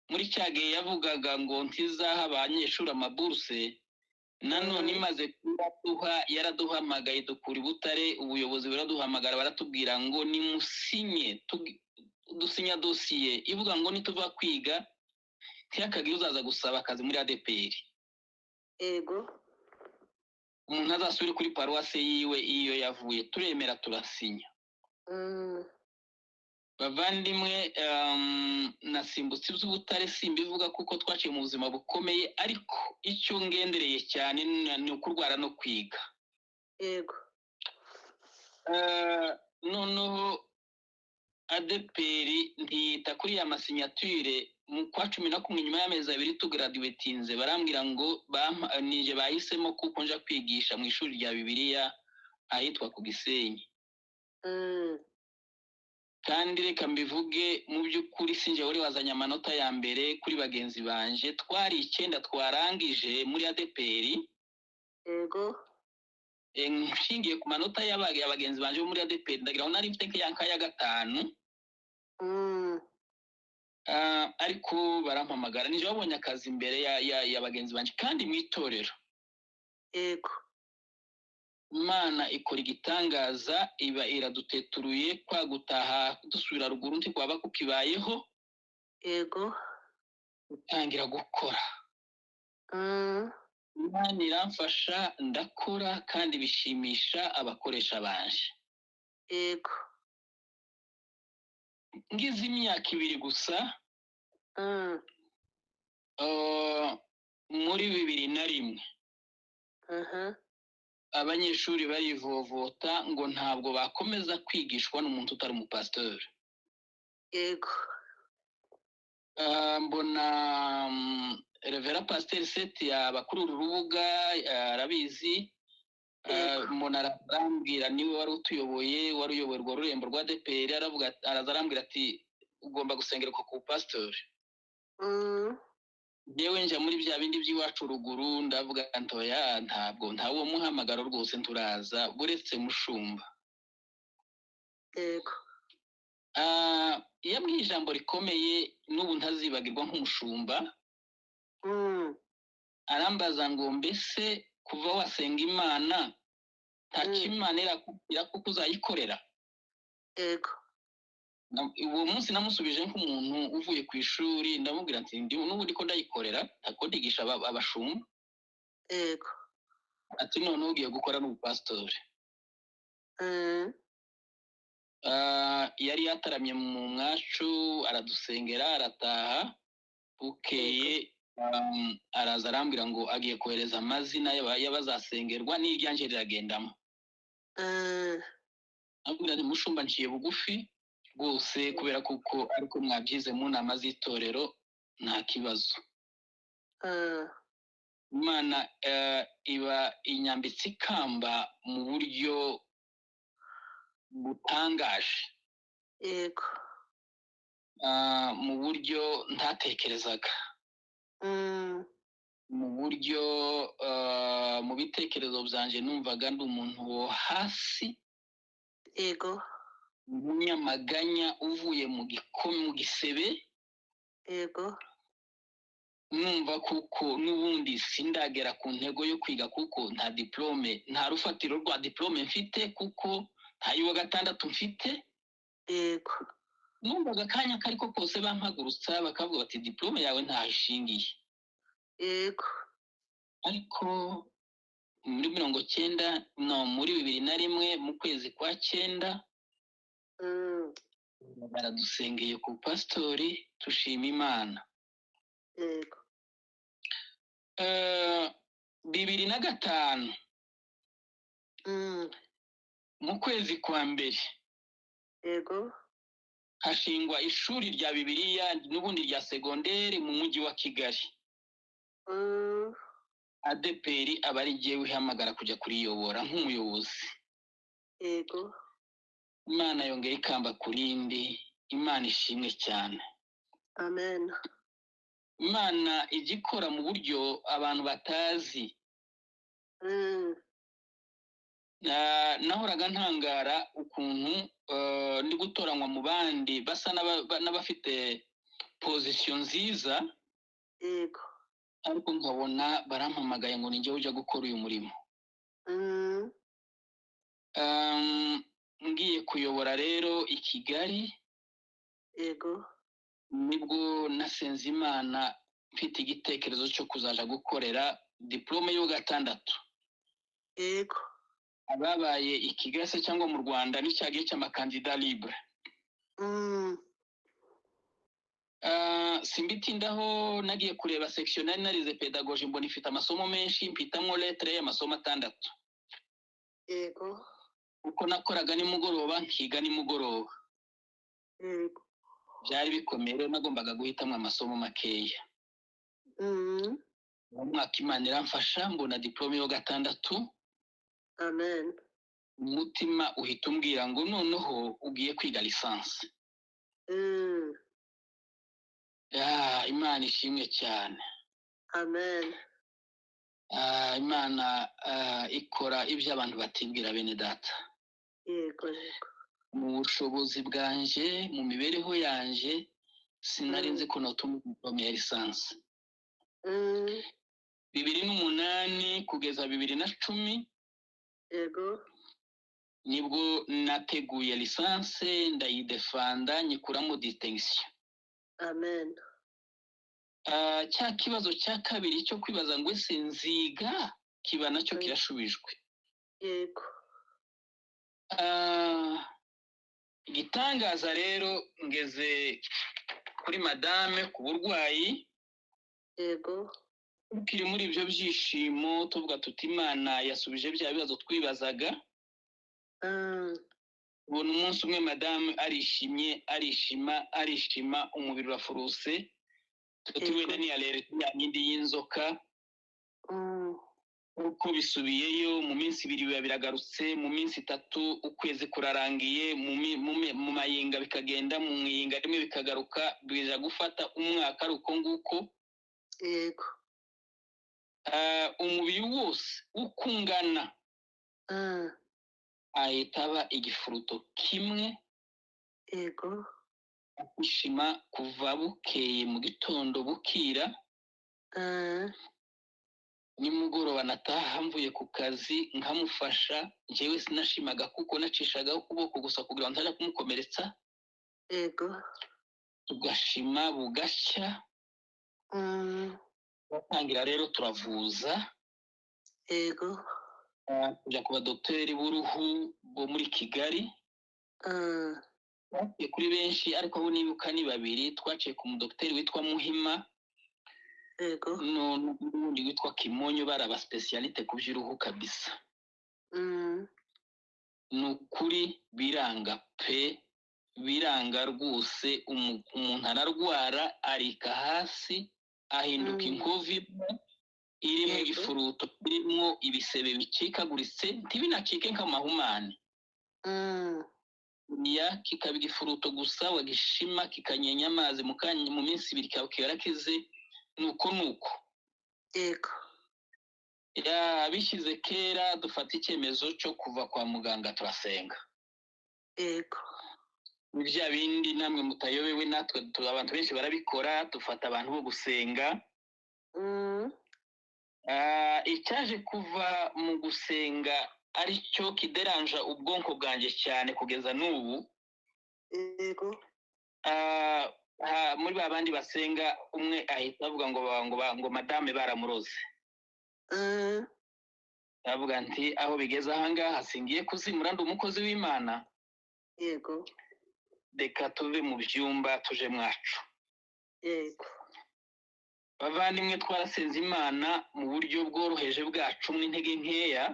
muri cyage yavugaga ngo ntizaha abanyeshuri amaburse, nanone imaze kubaduha yaraduhamagaye dukura Butare, ubuyobozi buraduhamagara baratubwira ngo nimusinye dusinya dosiye ivuga ngo nituva kwiga ntiyakagiye uzaza gusaba akazi muri ADPR. Yego. Umuntu azasubire kuri paroisse yiwe iyo yavuye, turemera turasinya. Bavandimwe, nasimbutse iby'Ubutare simbivuga kuko twaciye mu buzima bukomeye, ariko icyo ngendereye cyane ni ukurwara no kwiga. Yego. Noneho ADPR ntiyita kuri ya masignature. Mu kwa 11 nyuma y'amezi 2 tugraduatinze, barambwira ngo nije bahisemo kuko nja kwigisha mu ishuri rya Bibiliya ahitwa ku Gisenyi. Kandi reka mbivuge mu by'ukuri sinje wari wazanye amanota ya mbere kuri bagenzi banje, twari 9 twarangije muri ADPR. Yego. Nshingiye ku manota y'abagenzi banje muri ADPR ndagira ngo nari mfite yanka ya 5. Ariko barampamagara nije babonye akazi imbere ya bagenzi banje kandi mu itorero. Yego. Imana ikora igitangaza, iba iraduteturuye kwa gutaha dusubira ruguru nti kwaba kukibayeho. Yego. Utangira gukora. Imana iramfasha ndakora kandi bishimisha abakoresha banje. Yego. Ngize imyaka 2 gusa. Muri 2001 abanyeshuri barivovota ngo ntabwo bakomeza kwigishwa n'umuntu utari umupasteur. Yego. Mbona Revera Pasteur Seti abakuru urubuga arabizi. Mbona arambwira niwe wari utuyoboye, wari uyoborwa rurembo rwa ADPR, aravuga arazarambwira ati ugomba gusengera ku pasteur. Yewe nje muri bya bindi by'iwacu ruguru ndavuga ntoya ntabwo ntawo muhamagaro rwose nturaza buretse mushumba. Yego. Yabwiye ijambo rikomeye n'ubu ntazibagirwa nk'umushumba. Arambaza ngo mbese kuva wasenga Imana ntacimana irakubwira kuko uzayikorera. Yego. Uwo munsi namusubije nk'umuntu uvuye ku ishuri, ndamubwira nti ndi n'ubu ndiko ndayikorera akondigisha abashumba. Yego. Ati none ugiye gukora n'ubupastor. Yari yataramye mu mwacu aradusengera arataha. Bukeye araza arambwira ngo agiye kohereza amazina y'abazasengerwa n'iryanje riragendamo. Ambwira nti mushumba nciye bugufi rwose kubera kuko ariko mwabyize mu nama z'itorero nta kibazo. Imana iba inyambitse ikamba mu buryo butangaje. Yego. Mu buryo ntatekerezaga. Mu buryo mu bitekerezo byanje numvaga ndi umuntu wo hasi. Yego. Umunyamaganya uvuye mu gisebe. Yego. numva kuko n'ubundi sindagera ku ntego yo kwiga kuko nta diplome, nta rufatiro rwa diplome mfite kuko nta y'uwa gatandatu mfite. yego Numvaga akanya kariko kose bampagurutsa bakavuga bati diplome yawe ntaho ishingiye. yego Ariko muri 2001 mu kwezi kwa 9 baradusengeye ku pastori tushima Imana. yego 2005 mu kwezi kwa mbere yego hashingwa ishuri rya Bibiliya n'ubundi rya segonderi mu mujyi wa Kigali. ADPR abari jyewe ihamagara kujya kuriyobora nk'umuyobozi. yego Imana yongera ikamba kurindi, Imana ishimwe cyane. amen Imana igikora mu buryo abantu batazi. Nahoraga ntangara ukuntu ndi gutoranywa mu bandi basa n'abafite position nziza, yego ariko nkabona barampamagaye ngo ninjye ujya gukora uyu murimo. Ngiye kuyobora rero i Kigali, yego nibwo nasenze Imana mfite igitekerezo cyo kuzaja gukorera diplome y'uwa gatandatu. yego Ababaye i Kigali se cyangwa mu Rwanda ni cyagiye cy'amakandida libre. Simbitindaho nagiye kureba section narize pedagogie, mbona ifite amasomo menshi, mpitamo lettre y'amasomo 6. yego Uko nakoraga nimugoroba nkiga nimugoroba. yego Byari bikomeye, nagombaga guhitamo amasomo makeya. Mu mwaka Imana iramfasha mbona diplome y'uwa gatandatu. amen Umutima uhita umbwira ngo noneho ugiye kwiga lisansi. Imana ishimwe cyane. amen Imana ikora ibyo abantu batibwira bene data. yego yego Mu bushobozi bwanje, mu mibereho yanje, sinari nzi ko notuma diplome ya lisansi. 2008 kugeza 2010 yego nibwo nateguye lisansi, ndayidefanda nyikuramo distinction. amen Cya kibazo cya kabiri cyo kwibaza ngo ese nziga kiba nacyo kirashubijwe. yego Igitangaza rero ngeze kuri madame ku burwayi. yego Ukiri muri ibyo byishimo tuvuga tuti Imana yasubije bya bibazo twibazaga. Ubona umunsi umwe madame arishima umubiri urafuruse. Tuti wenda ni allergie yindi y'inzoka. Uko bisubiyeyo mu minsi 2 biba biragarutse, mu minsi 3 ukwezi kurarangiye, mu mayinga bikagenda, mu mwinga rimwe bikagaruka, biza gufata umwaka ari uko nguko. yego Umubiri wose ukungana ahitaba igifuruto kimwe. yego Kwishima kuva bukeye mu gitondo bukira. Nimugoroba nataha mvuye ku kazi nkamufasha, njyewe sinashimaga kuko nacishagaho ukuboko gusa kugira ngo ntajya kumukomeretsa. yego Tugashima bugashya. Batangira rero turavuza. yego Kujya ku badokiteri b'uruhu bo muri Kigali. Twaciye kuri benshi ariko abo nibuka ni 2. Twaciye ku mudokiteri witwa Muhima, yego n'undi witwa Kimonyo, baraba specialite ku by'uruhu kabisa. Nukuri biranga pe, biranga rwose. Umuntu ararwara arika hasi, ahinduka inkovi irimo igifuruto, irimo ibisebe bicikaguritse, ntibinacike nk'amahumane. Kikaba igifuruto gusa, wagishima kikanyenya amazi mu minsi 2 kikaba kirakize. Nuko yego bishyize kera dufata icyemezo cyo kuva kwa muganga turasenga. yego Bya bindi namwe mutayobewe, natwe abantu benshi barabikora, dufata abantu bo gusenga. icyaje kuva mu gusenga aricyo kideranja ubwonko bwanjye cyane kugeza n'ubu. Yego. Muri ba bandi basenga umwe ahita avuga ngo madame baramuroze. Avuga nti aho bigeze ahangaha singiye kuzimura ndi umukozi w'Imana. Yego. Reka tuve mu byumba tuje mwacu. Yego. Bavandimwe, twarasenze Imana mu buryo bworoheje bwacu n'intege nkeya.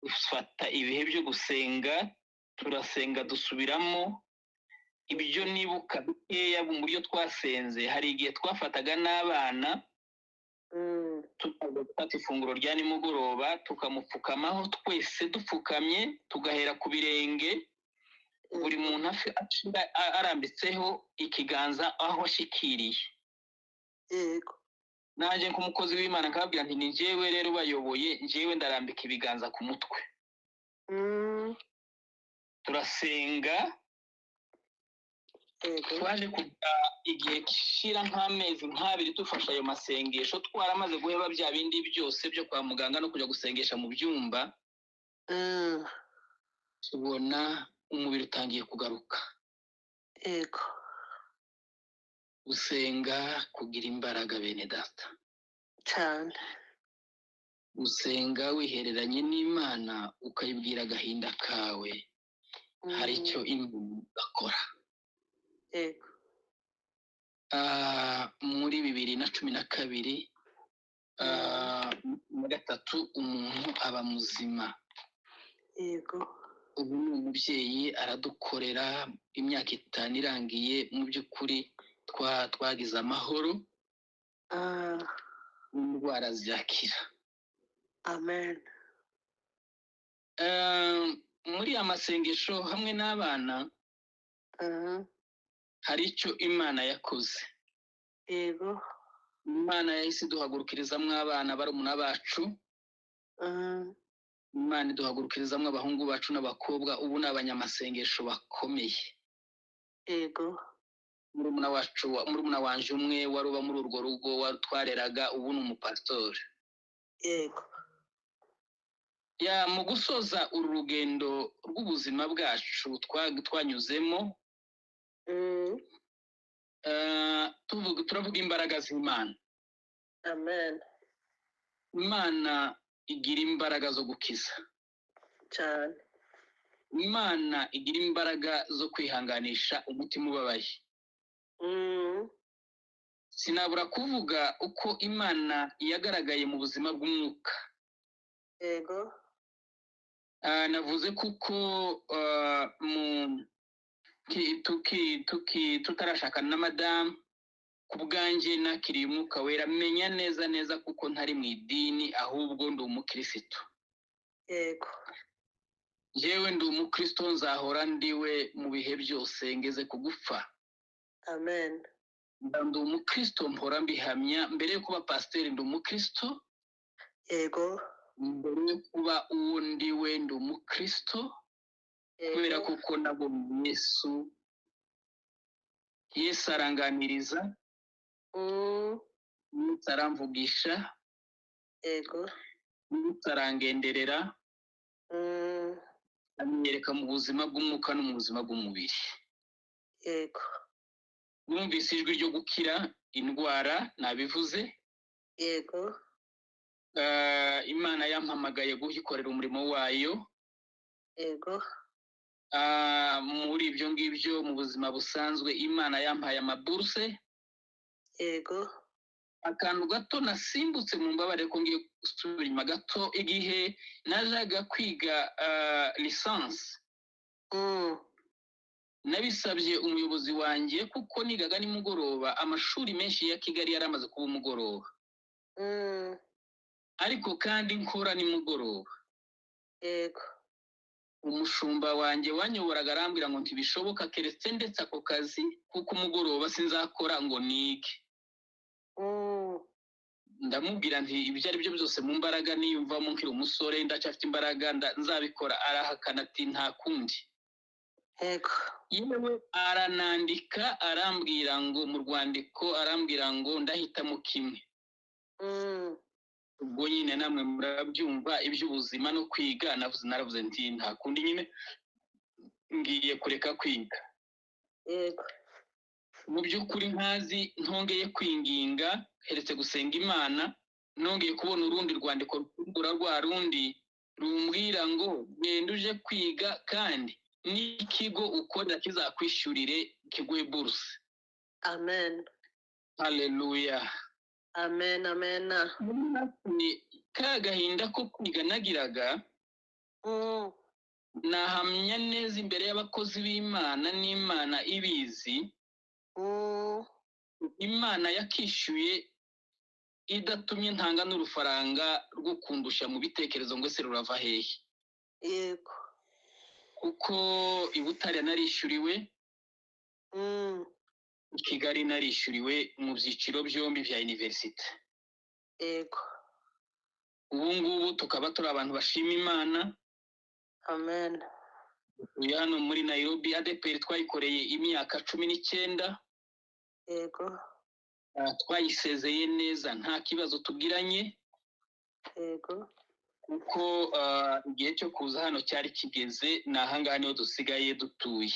Dufata ibihe byo gusenga, turasenga dusubiramo. Ibyo nibuka bikeya mu buryo twasenze, hari igihe twafataga n'abana tugafata ifunguro rya nimugoroba tukamupfukamaho twese dupfukamye, tugahera ku birenge, buri muntu arambitseho ikiganza aho ashikiriye. Yego. Nanjye nk'umukozi w'Imana nkababwira nti ni njyewe rero bayoboye, njyewe ndarambika ibiganza ku mutwe. Turasenga. Twaje kugira igihe gishira nk'amezi nk'abiri dufasha ayo masengesho, twaramaze guheba bya bindi byose byo kwa muganga no kujya gusengesha mu byumba. Tubona umubiri utangiye kugaruka. Yego. Gusenga kugira imbaraga bene data cyane. Gusenga wihereranye n'Imana ukayibwira agahinda kawe, hari icyo Imana ikora. Yego. Muri 2012 mu gatatu umuntu aba muzima. Yego. Ubu ni umubyeyi aradukorera, imyaka 5 irangiye mu by'ukuri twagize amahoro. Indwara zirakira. Amen. Muri amasengesho hamwe n'abana hari icyo Imana yakoze. Yego. Imana yahise duhagurukirizamwo abana barumuna bacu. Imana iduhagurukirizamwo abahungu bacu n'abakobwa, ubu ni abanyamasengesho bakomeye. Yego. Murumuna wanje umwe wari uba muri urwo rugo twareraga, ubu ni umupasitori. Yego. Mu gusoza uru rugendo rw'ubuzima bwacu twanyuzemo, turavuga imbaraga z'Imana. Amen. Imana igira imbaraga zo gukiza cyane. Imana igira imbaraga zo kwihanganisha umutima ubabaye. Sinabura kuvuga uko Imana yagaragaye mu buzima bw'umwuka. Yego. Navuze kuko tutarashakana na madamu, ku bwanjye nakiriye umwuka wera, menya neza kuko ntari mu idini, ahubwo ndi umukristo. Yego. Jewe ndi umukristo, nzahora ndiwe mu bihe byose ngeze kugupfa. Amen. Ndi umukristo, mpora mbihamya. Mbere yo kuba pasiteri ndi umukristo. Yego. Mbere yo kuba uwo ndiwe ndi umukristo. Kubera kuko nabonye Yesu aranganiriza, Yesu aramvugisha, Yego. Yesu arangenderera, anyereka mu buzima bw'umwuka no mu buzima bw'umubiri. Yego. Numvise ijwi ryo gukira indwara, nabivuze. Yego. Imana yampamagaye guhikorera umurimo wayo. Yego. Muri ibyo ngibyo mu buzima busanzwe Imana yampaye amaburse. Yego. Akantu gato nasimbutse mu mbabare ko ngiye gusubira inyuma gato, igihe najaga kwiga lisansi. Nabisabye umuyobozi wanjye kuko nigaga nimugoroba, amashuri menshi ya Kigali yaramaze kuba umugoroba. Ariko kandi nkora nimugoroba. Yego. Umushumba wanjye wanyoboraga arambwira ngo ntibishoboka keretse ndetse ako kazi kuko umugoroba sinzakora ngo nige. Ndamubwira nti ibyo ari byo byose mu mbaraga niyumvamo nkiri umusore ndacyafite imbaraga nzabikora. Arahakana ati nta kundi. yego yewe aranandika arambwira ngo mu rwandiko arambwira ngo ndahitamo kimwe. Ubwo nyine namwe murabyumva iby'ubuzima no kwiga naravuze nti nta kundi nyine ngiye kureka kwiga. yego Mu by'ukuri ntazi ntongeye kwinginga heretse gusenga Imana nongeye kubona urundi rwandiko rukura rwa rundi rumbwira ngo genda uje kwiga kandi n'ikigo ukorera kizakwishyurire kiguhe buruse. amen Haleluya. amen amen Ka gahinda ko kwiga nagiraga nahamya neza imbere y'abakozi b'Imana n'Imana ibizi, Imana yakishyuye idatumye ntanga n'urufaranga rwo kundusha mu bitekerezo ngo se rurava hehe. yego Kuko i Butare narishyuriwe, i Kigali narishyuriwe mu byiciro byombi bya university. yego Ubu ngubu tukaba turi abantu bashima Imana. amen Uyu hano muri Nairobi ADPR twayikoreye imyaka 19. yego Twayisezeye neza nta kibazo tugiranye, yego kuko igihe cyo kuza hano cyari kigeze, nahangaha niho dusigaye dutuye.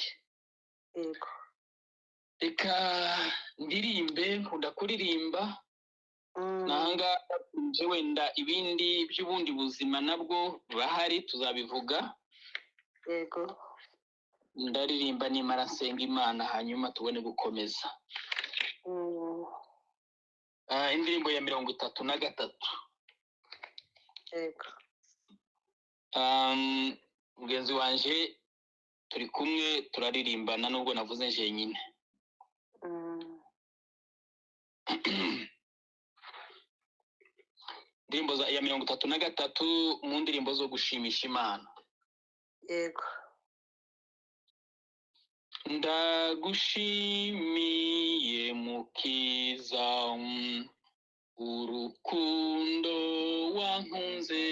yego Reka ndirimbe, nkunda kuririmba. Nahangaha nje wenda ibindi by'ubundi buzima nabwo bahari tuzabivuga. yego Ndaririmba nimara nsenga Imana hanyuma tubone gukomeza. Indirimbo ya 33. yego Mugenzi wanje turi kumwe turaririmbana nubwo navuze nje nyine. Indirimbo ya 33 mu ndirimbo zo gushimisha Imana. yego Ndagushimiye mukiza, urukundo wankunze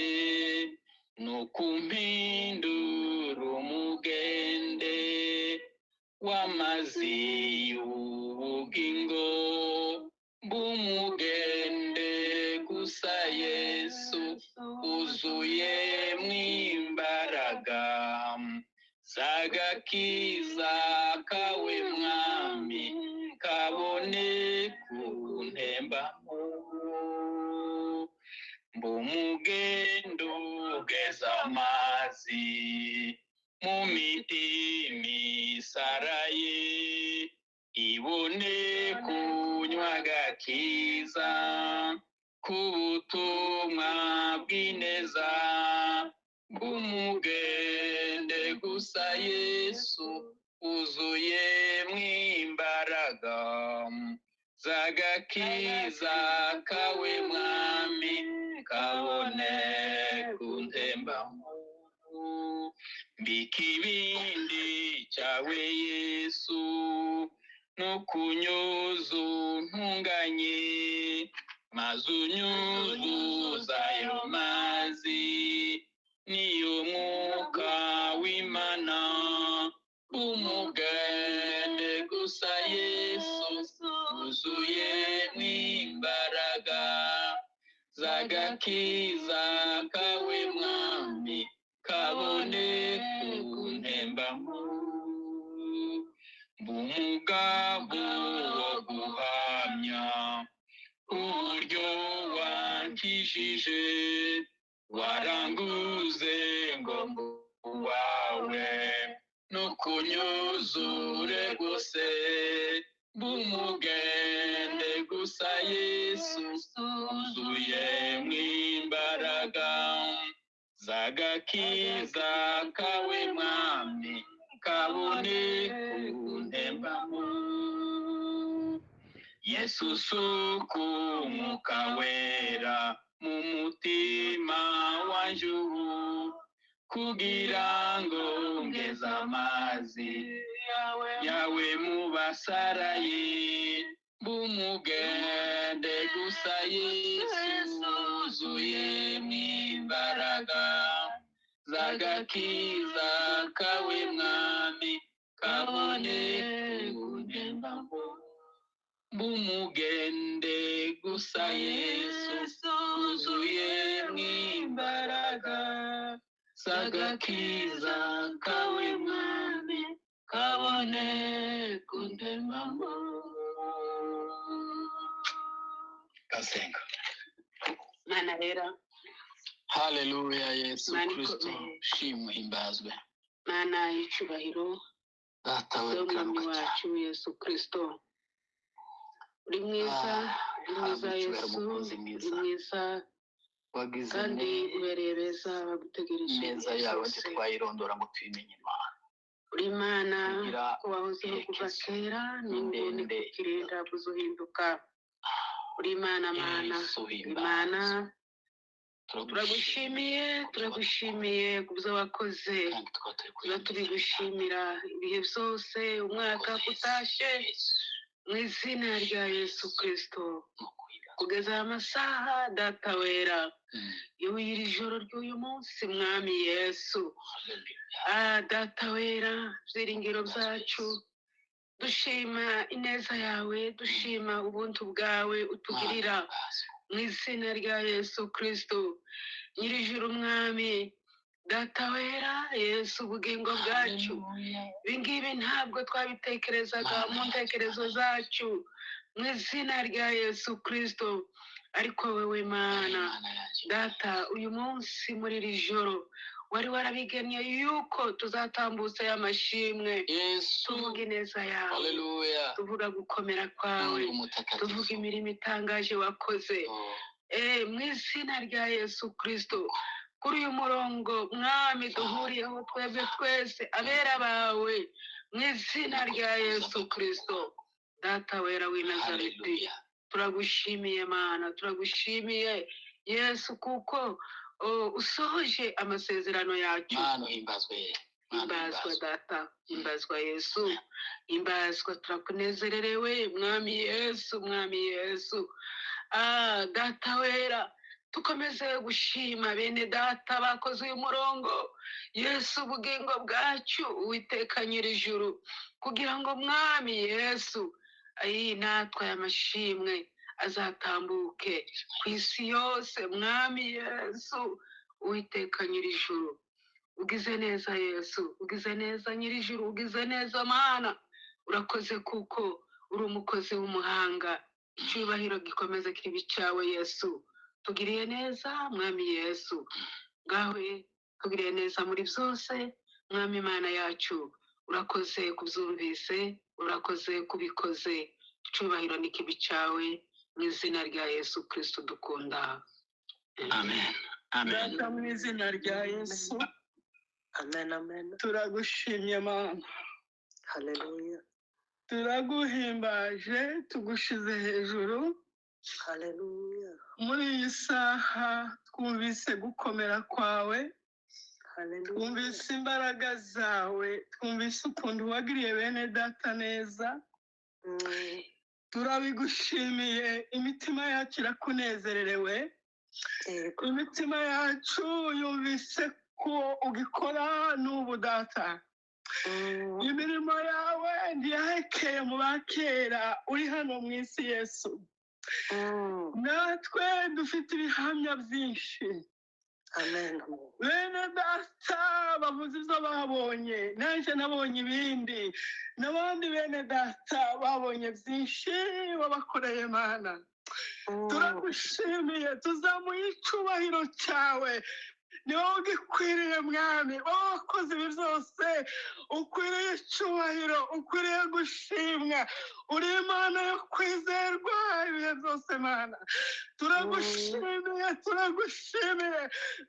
no kumpindura umugende w'amazi y'ubugingo, bw'umugende gusa Yesu uzuye mw'imbaraga zagakiza kawe mwami kabone kuntembamo, mbumugendo ugeza amazi mu mitima isaraye, ibone kunywa agakiza k'ubutumwa bw'ineza, bw'umugende gusa Yesu uzuye mw'imbaraga zagakiza kawe mwami kabone kuntembamo, mbikibindi cyawe Yesu no kunyuzu ntunganye, maze unyuzuza ayo mazi niyo mwuka w'Imana, umugende gusa Yesu uzuye n'imbaraga zagakiza kawe mwami kabone kuntembamo, mbumugabo wo guhamya uburyo wankijije, waranguze ngo wawe no kunyuzure gose, bumugende gusa Yesu uzuye mw'imbaraga zagakiza kawe mwami kabone kuntembamo, Yesu suku umwuka wera mu mutima wanje ubu, kugira ngo ngeze amazi yawe mu basaraye, bumugende gusa Yesu uzuye mw'imbaraga zagakiza kawe mwami kabone kundembamo bumugende gusa Yesu wuzuye mw'imbaraga z'agakiza kawe mwami kabone kundembamo. Kasenga. Mana rero. Haleluya. Yesu Kristo shimwe himbazwe. Mana y'icyubahiro umwami wacu Yesu Kristo uri mwiza, uri mwiza Yesu, uri mwiza kandi ubereye beza bagutegereje. Neza yawe ntitwayirondora ngo tuyimenye Imana. Uri Imana wahozeho kuva kera n'ubu nikukirinda kuzuhinduka. Uri Imana Mana, Imana turagushimiye kubyo wakoze, tuba tubigushimira ibihe byose umwaka utashe mu izina rya Yesu Kristo kugeza amasaha data wera y'iri joro ry'uyu munsi mwami Yesu. Data wera byiringiro byacu dushima ineza yawe, dushima ubuntu bwawe utugirira mu izina rya Yesu Kristo nyir'ijuru mwami data wera Yesu ubugingo bwacu ibingibi ntabwo twabitekerezaga mu ntekerezo zacu mu izina rya Yesu Kristo, ariko wewe Mana data uyu munsi muri iri joro wari warabigennye yuko tuzatambutsa y'amashimwe tuvuga ineza yawe, tuvuga gukomera kwawe, tuvuga imirimo itangaje wakoze mu izina rya Yesu Kristo. Kuri uyu murongo mwami duhuriyeho twebwe twese abera bawe mu izina rya Yesu Kristo data wera w'i Nazareti turagushimiye Mana, turagushimiye Yesu kuko usohoje amasezerano yacu. Himbazwa data, himbazwa Yesu, himbazwa turakunezererewe mwami Yesu, mwami Yesu. Data wera tukomeze gushima bene data bakoze uyu murongo Yesu ubugingo bwacu Uwiteka nyir'ijuru kugira ngo mwami Yesu natwe amashimwe azatambuke ku isi yose mwami Yesu Uwiteka nyir'ijuru. Ugize neza Yesu, ugize neza nyir'ijuru, ugize neza Mana, urakoze kuko uri umukozi w'umuhanga. Icyubahiro gikomeze kibi cyawe Yesu, tugiriye neza mwami Yesu, ngawe tugiriye neza muri byose mwami Mana yacu. Urakoze kubyumvise, urakoze kubikoze, icyubahiro ni kibi cyawe mu izina rya Yesu Kristo dukunda. Amen. Amen. Data mu izina rya Yesu. Amen, amen. Turagushimye Mana. Haleluya. Turaguhimbaje, tugushize hejuru. Haleluya. Muri iyi saha twumvise gukomera kwawe, Haleluya. twumvise imbaraga zawe, twumvise ukuntu wagiriye bene data neza. Turabigushimiye, imitima yacu irakunezererewe, imitima yacu yumvise ko ugikora n'ubu data. Imirimo yawe ntiyahekeye mu bakera, uri hano mu isi Yesu. Natwe dufite ibihamya byinshi. Amen. Bene data bavuze ibyo babonye, nanjye nabonye ibindi, n'abandi bene data babonye byinshi wabakoreye Mana. Turagushimiye, tuzamuye icyubahiro cyawe, ni wowe ugikwiriye mwami, wowe wakoze ibi byose, ukwiriye icyubahiro, ukwiriye gushimwa, uri Imana yo kwizerwa ibihe byose Mana. Turagushimiye, turagushimiye,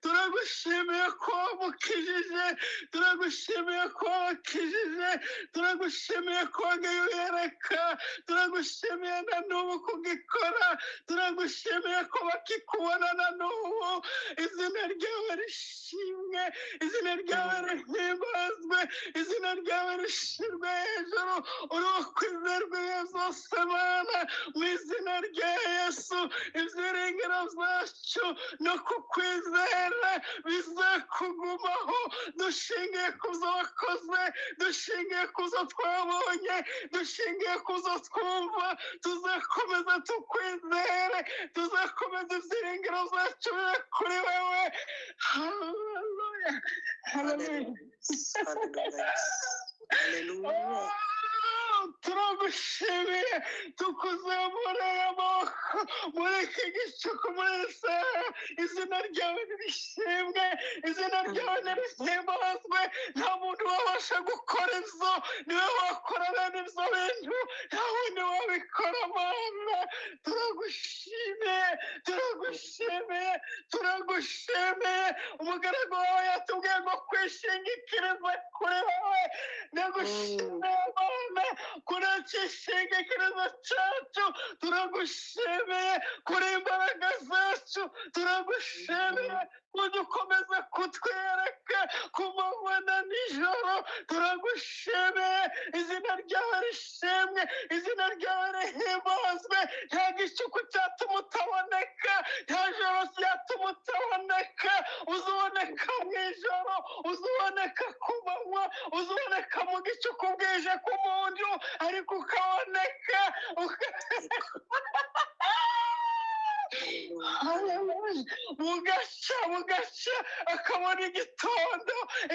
turagushimiye ko mukijije, turagushimiye ko wakijije, turagushimiye ko wagiye uyereka, turagushimiye na n'ubu kugikora, turagushimiye ko bakikubona na n'ubu. Izina ryawe rishimwe, izina ryawe rihimbazwe, izina ryawe rishirwe hejuru, uri uwo kwizerwa ibihe byose Mana. Mu izina rya Yesu ibyiringiro byacu no kukwizera bizakugwa kugumaho dushingiye ku zo wakoze, dushingiye ku zo twabonye, dushingiye ku zo twumva. Tuzakomeza tukwizere, tuzakomeza ibyiringiro zacu bibe kuri wewe. Haleluya, haleluya. Hallelujah. Turagushimiye, tukuzamurira amaboko muri iki gicuku, muri iyi saha. Izina ryawe nirishimwe, izina ryawe nirihimbazwe. Nta muntu wabasha gukora ibyo, niwe wakora bene ibyo bintu, nta wundi wabikora. Mana, turagushimiye, turagushimiye, turagushimiye. Umugaragu wawe yatubwiye ngo kwishingikiriza kuri wowe. Ndagushimiye Mana kuri iki gishingikirizo cyacu, turagushimiye kuri imbaraga zacu, turagushimiye ujye ukomeza kutwereka ku manywa na nijoro. Turagushimiye, izina ryawe rishimwe, izina ryawe rihimbazwe. Nta gicuku cyatuma utaboneka, nta joro ryatuma utaboneka. Uzuboneka mu ijoro, uzuboneka ku manywa, uzuboneka mu gicuku bwije ku muntu, ariko ukaboneka bugaca akabona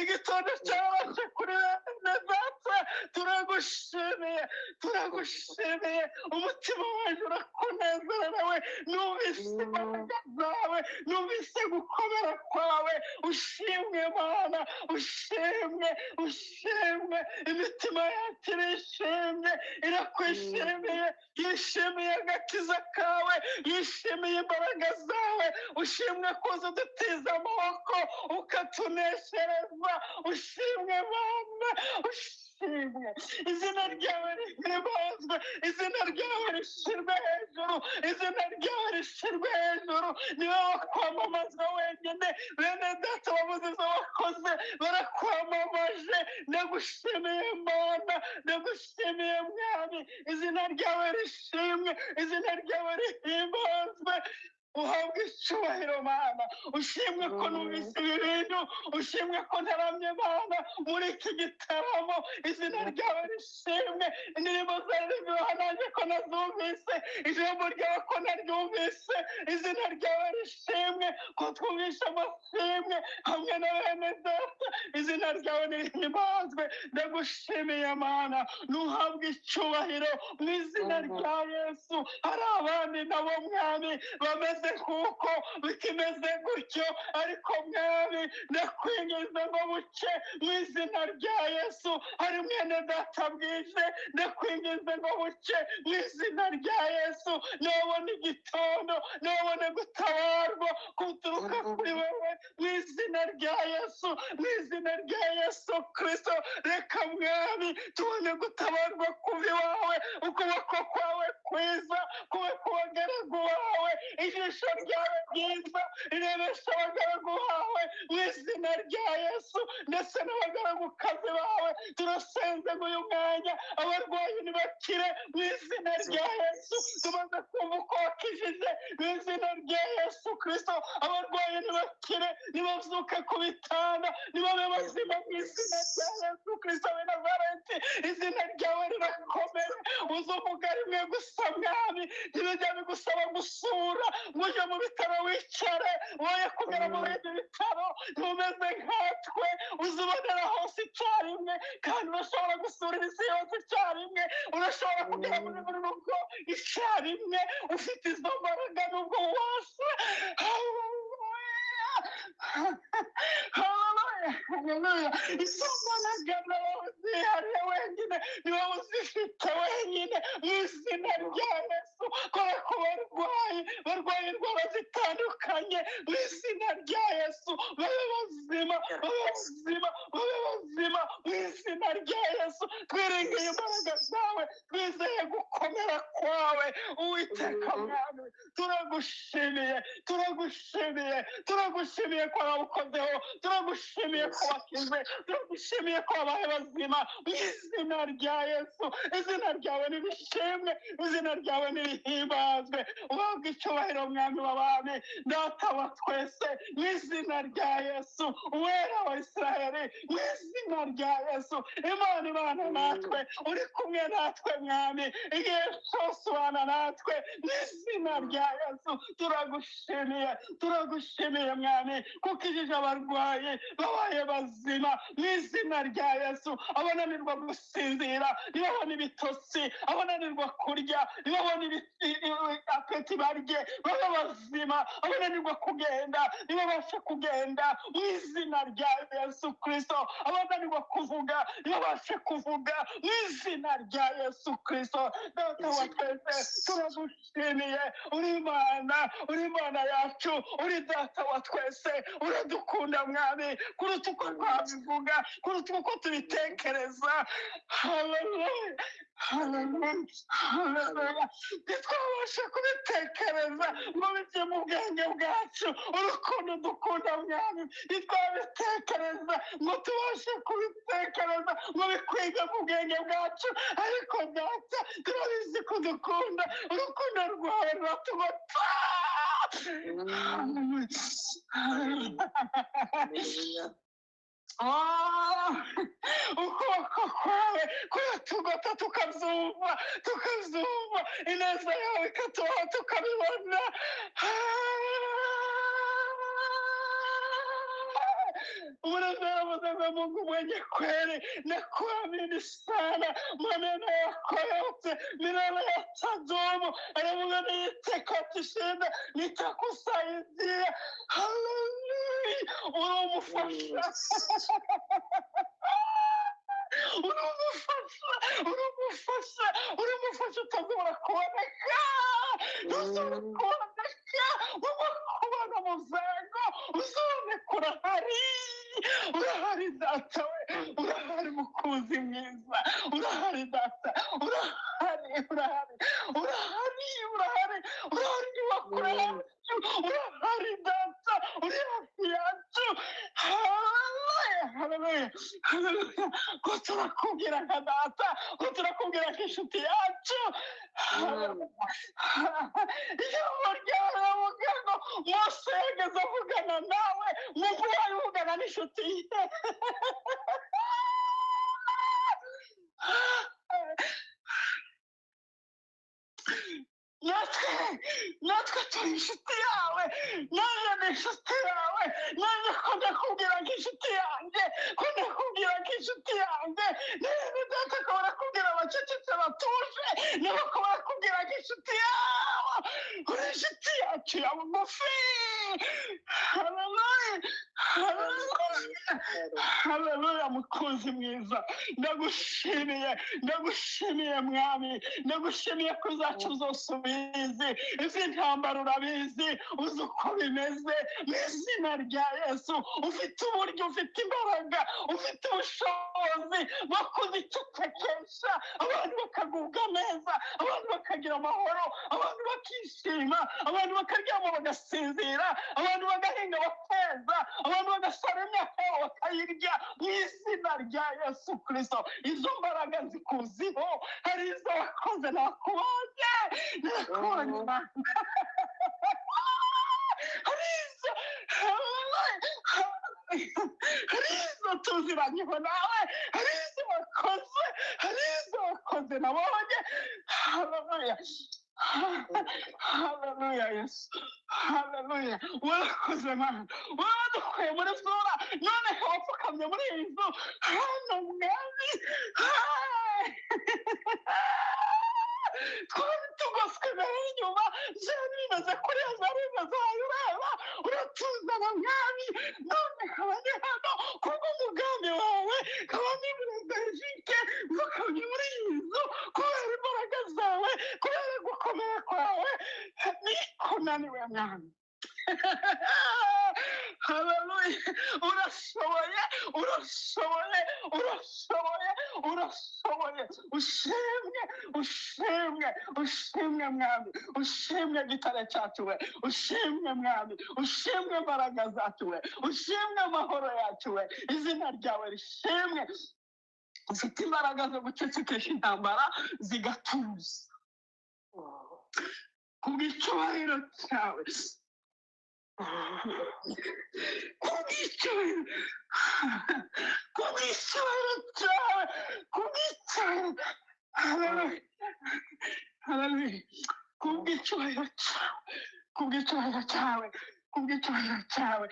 igitondo cyabashe kuri bene data. Turagushimiye, turagushimiye. Umutima waje urakunezerewe, numvise imbaraga zawe, numvise gukomera kwawe. Ushimwe Mana, ushimwe, ushimwe. Imitima yacu irishimye, irakwishimiye, yishimiye agakiza kawe, yishimiye imbaraga zawe. Ushimwe kuza udutiza amaboko ukatuneshereza. Ushimwe Mana, ushimwe. Izina ryawe rihimbazwe, izina ryawe rishyirwe hejuru, izina ryawe rishyirwe hejuru. Niwe wakwamamazwa wenyine. Bene data babuze izo wakoze, barakwamamaje. Ndagushimiye Mana, ndagushimiye Mwami. Izina ryawe rishimwe, izina ryawe rihimbazwe. Uhabwe icyubahiro Mana. Ushimwe ko numvise ibi bintu, ushimwe ko ntaramye Mana muri iki gitaramo. Izina ryawe rishimwe. Indirimbo zaririmbiwe nanjye ko nazumvise, ijambo ryawe ko naryumvise. Izina ryawe rishimwe ko twumvishe amashimwe hamwe na bene data. Izina ryawe nirihimbazwe. Ndagushimiye Mana, nuhabwe icyubahiro mu izina rya Yesu. Hari abandi nabo Mwami bameze kuko bikimeze gutyo, ariko Mwami ndakwinginze ngo buke mu izina rya Yesu. Hari mwene data bwije, ndakwinginze ngo buke mu izina rya Yesu. Nabone igitondo, nabone gutabarwa kuturuka kuri wewe mu izina rya Yesu, mu izina rya Yesu Kristo. Reka Mwami tubone gutabarwa kuva iwawe, ukuboko kwawe kwiza kube ku bagaragu bawe, ijisho ryawe ryiza rirebesha abagaragu bawe mu izina rya Yesu, ndetse n'abagaragukazi bawe. Turasenze ngo uyu mwanya abarwayi nibakire mu izina rya Yesu. Tumaze kumva uko wakijije mu izina rya Yesu Kristo. Abarwayi nibakire, nibazuke ku bitanda, nibabe bazima mu izina rya Yesu Kristo w'i Nazareti. Izina ryawe rirakomeye. Uzi umugari mwe gusa Mwami, ntibijya bigusaba gusura ngo uje mu bitaro wicare, woye kugera muri ibyo bitaro ntumeze nkatwe. Uzibonera hose icyarimwe, kandi urashobora gusura isi yose icyarimwe. Urashobora kugera muri buri rugo icyarimwe, ufite izo mbaraga n'ubwo bubasha. Haleluya. Izo mbaraga nawe uzihariye wenyine, ni wowe uzifite wenyine mu izina rya Yesu. Kora ku barwaye indwara zitandukanye mu izina rya Yesu. Babe bazima, babe bazima, babe bazima mu izina izina rya yesu twiringiye imbaraga zawe twizeye gukomera kwawe uwiteka mwami turagushimiye turagushimiye turagushimiye ko wawukozeho turagushimiye ko wakize turagushimiye ko wabaye bazima mu izina rya yesu izina ryawe nibishimwe izina ryawe nibihimbazwe uhabwe icyubahiro mwami w'abami data wa twese mu izina rya yesu uwera wa isiraheli mu izina rya yesu imana ibana natwe uri kumwe natwe mwami igihe cyose ubana natwe mu izina rya yesu turagushimiye turagushimiye mwami kuko ijije abarwayi babaye bazima mu izina rya yesu abananirwa gusinzira ntibabone ibitotsi abananirwa kurya ntibabone apeti barye babe bazima abananirwa kugenda ntibabashe kugenda mu izina rya yesu kristo abananirwa kuvuga ntibabashe kuvuga mu izina rya yesu kristo data wa twese turagushimiye uri imana yacu uri data wa twese uradukunda mwami kuruta uko twabivuga kuruta uko tubitekereza haleluya haleluya ntitwabashe kubitekereza ngo bijye mu bwenge bwacu urukundo dukunda mwami ntitwabitekereza ngo tubashe kubitekereza ngo bikwige mu bwenge bwacu ariko data turabizi ko dukunda urukundo rwawe ruratugota ukuboko kwawe kuratugota tukabyumva ineza yawe ikatubaho tukabibona Unazawaza Mungu mwenye kweli na kuamini sana maneno yako yote milele yatadumu. Anamunga nitakatishinda nitakusaidia. Haleluya. Unamufasha. Unamufasha utazora kuoneka. Uzora kuoneka. Kubona muzengo. Uzone urahari data we urahari mukuzi mwiza urahari data urahari urahari data uri hafi yacu haleluya ko turakubwira nka data ko turakubwira nk'inshuti yacu ijambo ryawe ravuga ngo Mose yageze avugana nawe muvura yavugana n'inshuti ye natwe turi inshuti yawe nanjye ni inshuti yawe nanjye ko ndakubwira nk'inshuti yanjye neza data ko barakubwira abacecetse batuje nabo ko barakubwira nk'inshuti yawe uri inshuti yacu ya bugufi haleluya mukunzi mwiza ndagushimiye mwami ndagushimiye ko uzacu zose ubizi iz'intambara urabizi uzi uko bimeze mu izina rya yesu ufite uburyo ufite imbaraga ufite ubushobozi bwo kuzicecekesha abantu bakagubwa neza abantu bakagira amahoro abantu bakishima abantu bakaryama bagasinzira abantu bagahinga bakeza abantu bagasara imyaka yabo bakayirya mu izina rya yesu kristo izo mbaraga zikuziho hari izo wakoze nakubonye hari izo tuziranyeho nawe hari izo wakoze nabonye haleluya yesu haleluya warakoze mana waradukuye muri zura none wapfukamye muri iyi nzu hano mwami twari tugoswe mbere y'inyuma byari bimeze kuriya byari bimeze aho ureba uratuzana mwami none nkaba ndi hano kubw'umugambi wawe nkaba ndi muri belgique mfukamye muri iyi nzu kubera imbaraga zawe kubera gukomera kwawe niko naniwe mwami haleluya urashoboye urashoboye urashoboye ushimwe ushimwe ushimwe mwami ushimwe gitare cyacu we ushimwe mwami ushimwe imbaraga zacu we ushimwe amahoro yacu we izina ryawe rishimwe ufite imbaraga zo gucecekesha intambara zigatuza kubw'icyubahiro cyawe kubw'icyubahiro cyawe kubw'icyubahiro haleluya haleluya kubw'icyubahiro cyawe kubw'icyubahiro cyawe kubw'icyubahiro cyawe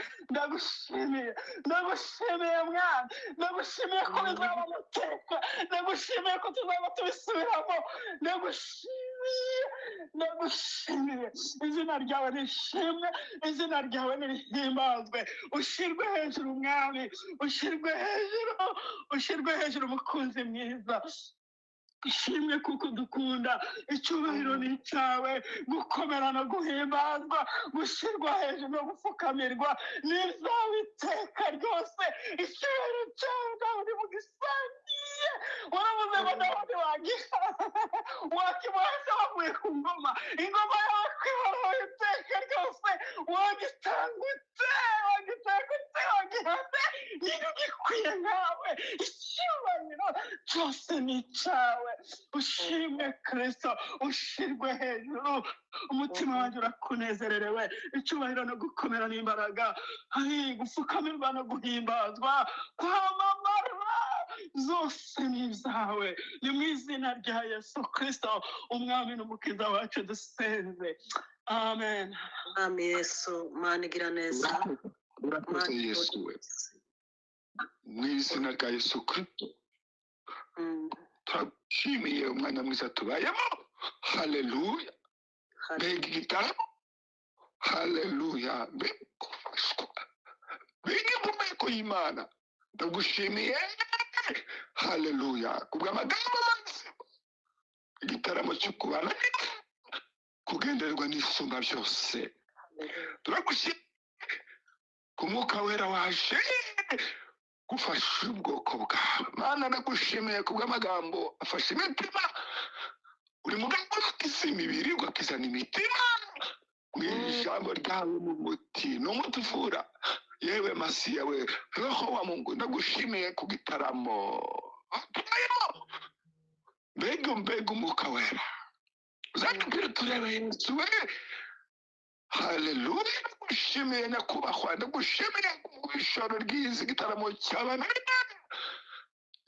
ndagushimiye mwana ndagushimiye ko bizaba amateka ndagushimiye ko tuzaba tubisubiramo ndagushimiye izina ryawe nishimwe izina ryawe nirihimbazwe ushyirwe hejuru mwami ushyirwe hejuru mukunzi mwiza ishimwe kuko dukunda icyubahiro ni icyawe gukomera no guhimbazwa gushyirwa hejuru no gupfukamirwa n'ibyawe iteka ryose icyubahiro cyawe nawe uri mugisangiye waravuze ngo nawe ntiwagiha wakimuhese wavuye ku ngoma ingoma yawe kwihoraho iteka ryose wagitangutse wagihaze niba ugikwiye nkawe icyubahiro cyose ni icyawe ushimwe kristo ushyirwe hejuru umutima wanjye urakunezererewe icyubahiro no gukomera n'imbaraga gupfukamirwa no guhimbazwa kwamamara zose ni ibyawe ni mu izina rya yesu kristo umwami n'umukiza wacu dusenze amen mwami yesu mana igira neza urakoze yesu we mu izina rya yesu kristo turagushimiye umwanya mwiza tubayemo haleluya mbega igitaramo haleluya mbega gufashwa mbega impumeko y'imana ndagushimiye haleluya kubw'amagambo mazima igitaramo cyo kubana kugendererwa n'isumba byose turagushimiye ku mwuka wera waje gufasha ubwoko bwawe mana nagushimiye kubw'amagambo afashe imitima uri mugabo ukiza imibiri ugakizana imitima mu ijambo ryawe mu muti n'umuti uvura yewe masiya we roho wa mungu ndagushimiye ku gitaramo mbega umwuka wera uzatubwire turebe yesu we haleluya ndagushimiye nyakubahwa ndagushimiye ku ijoro ryiza igitaramo cy'abana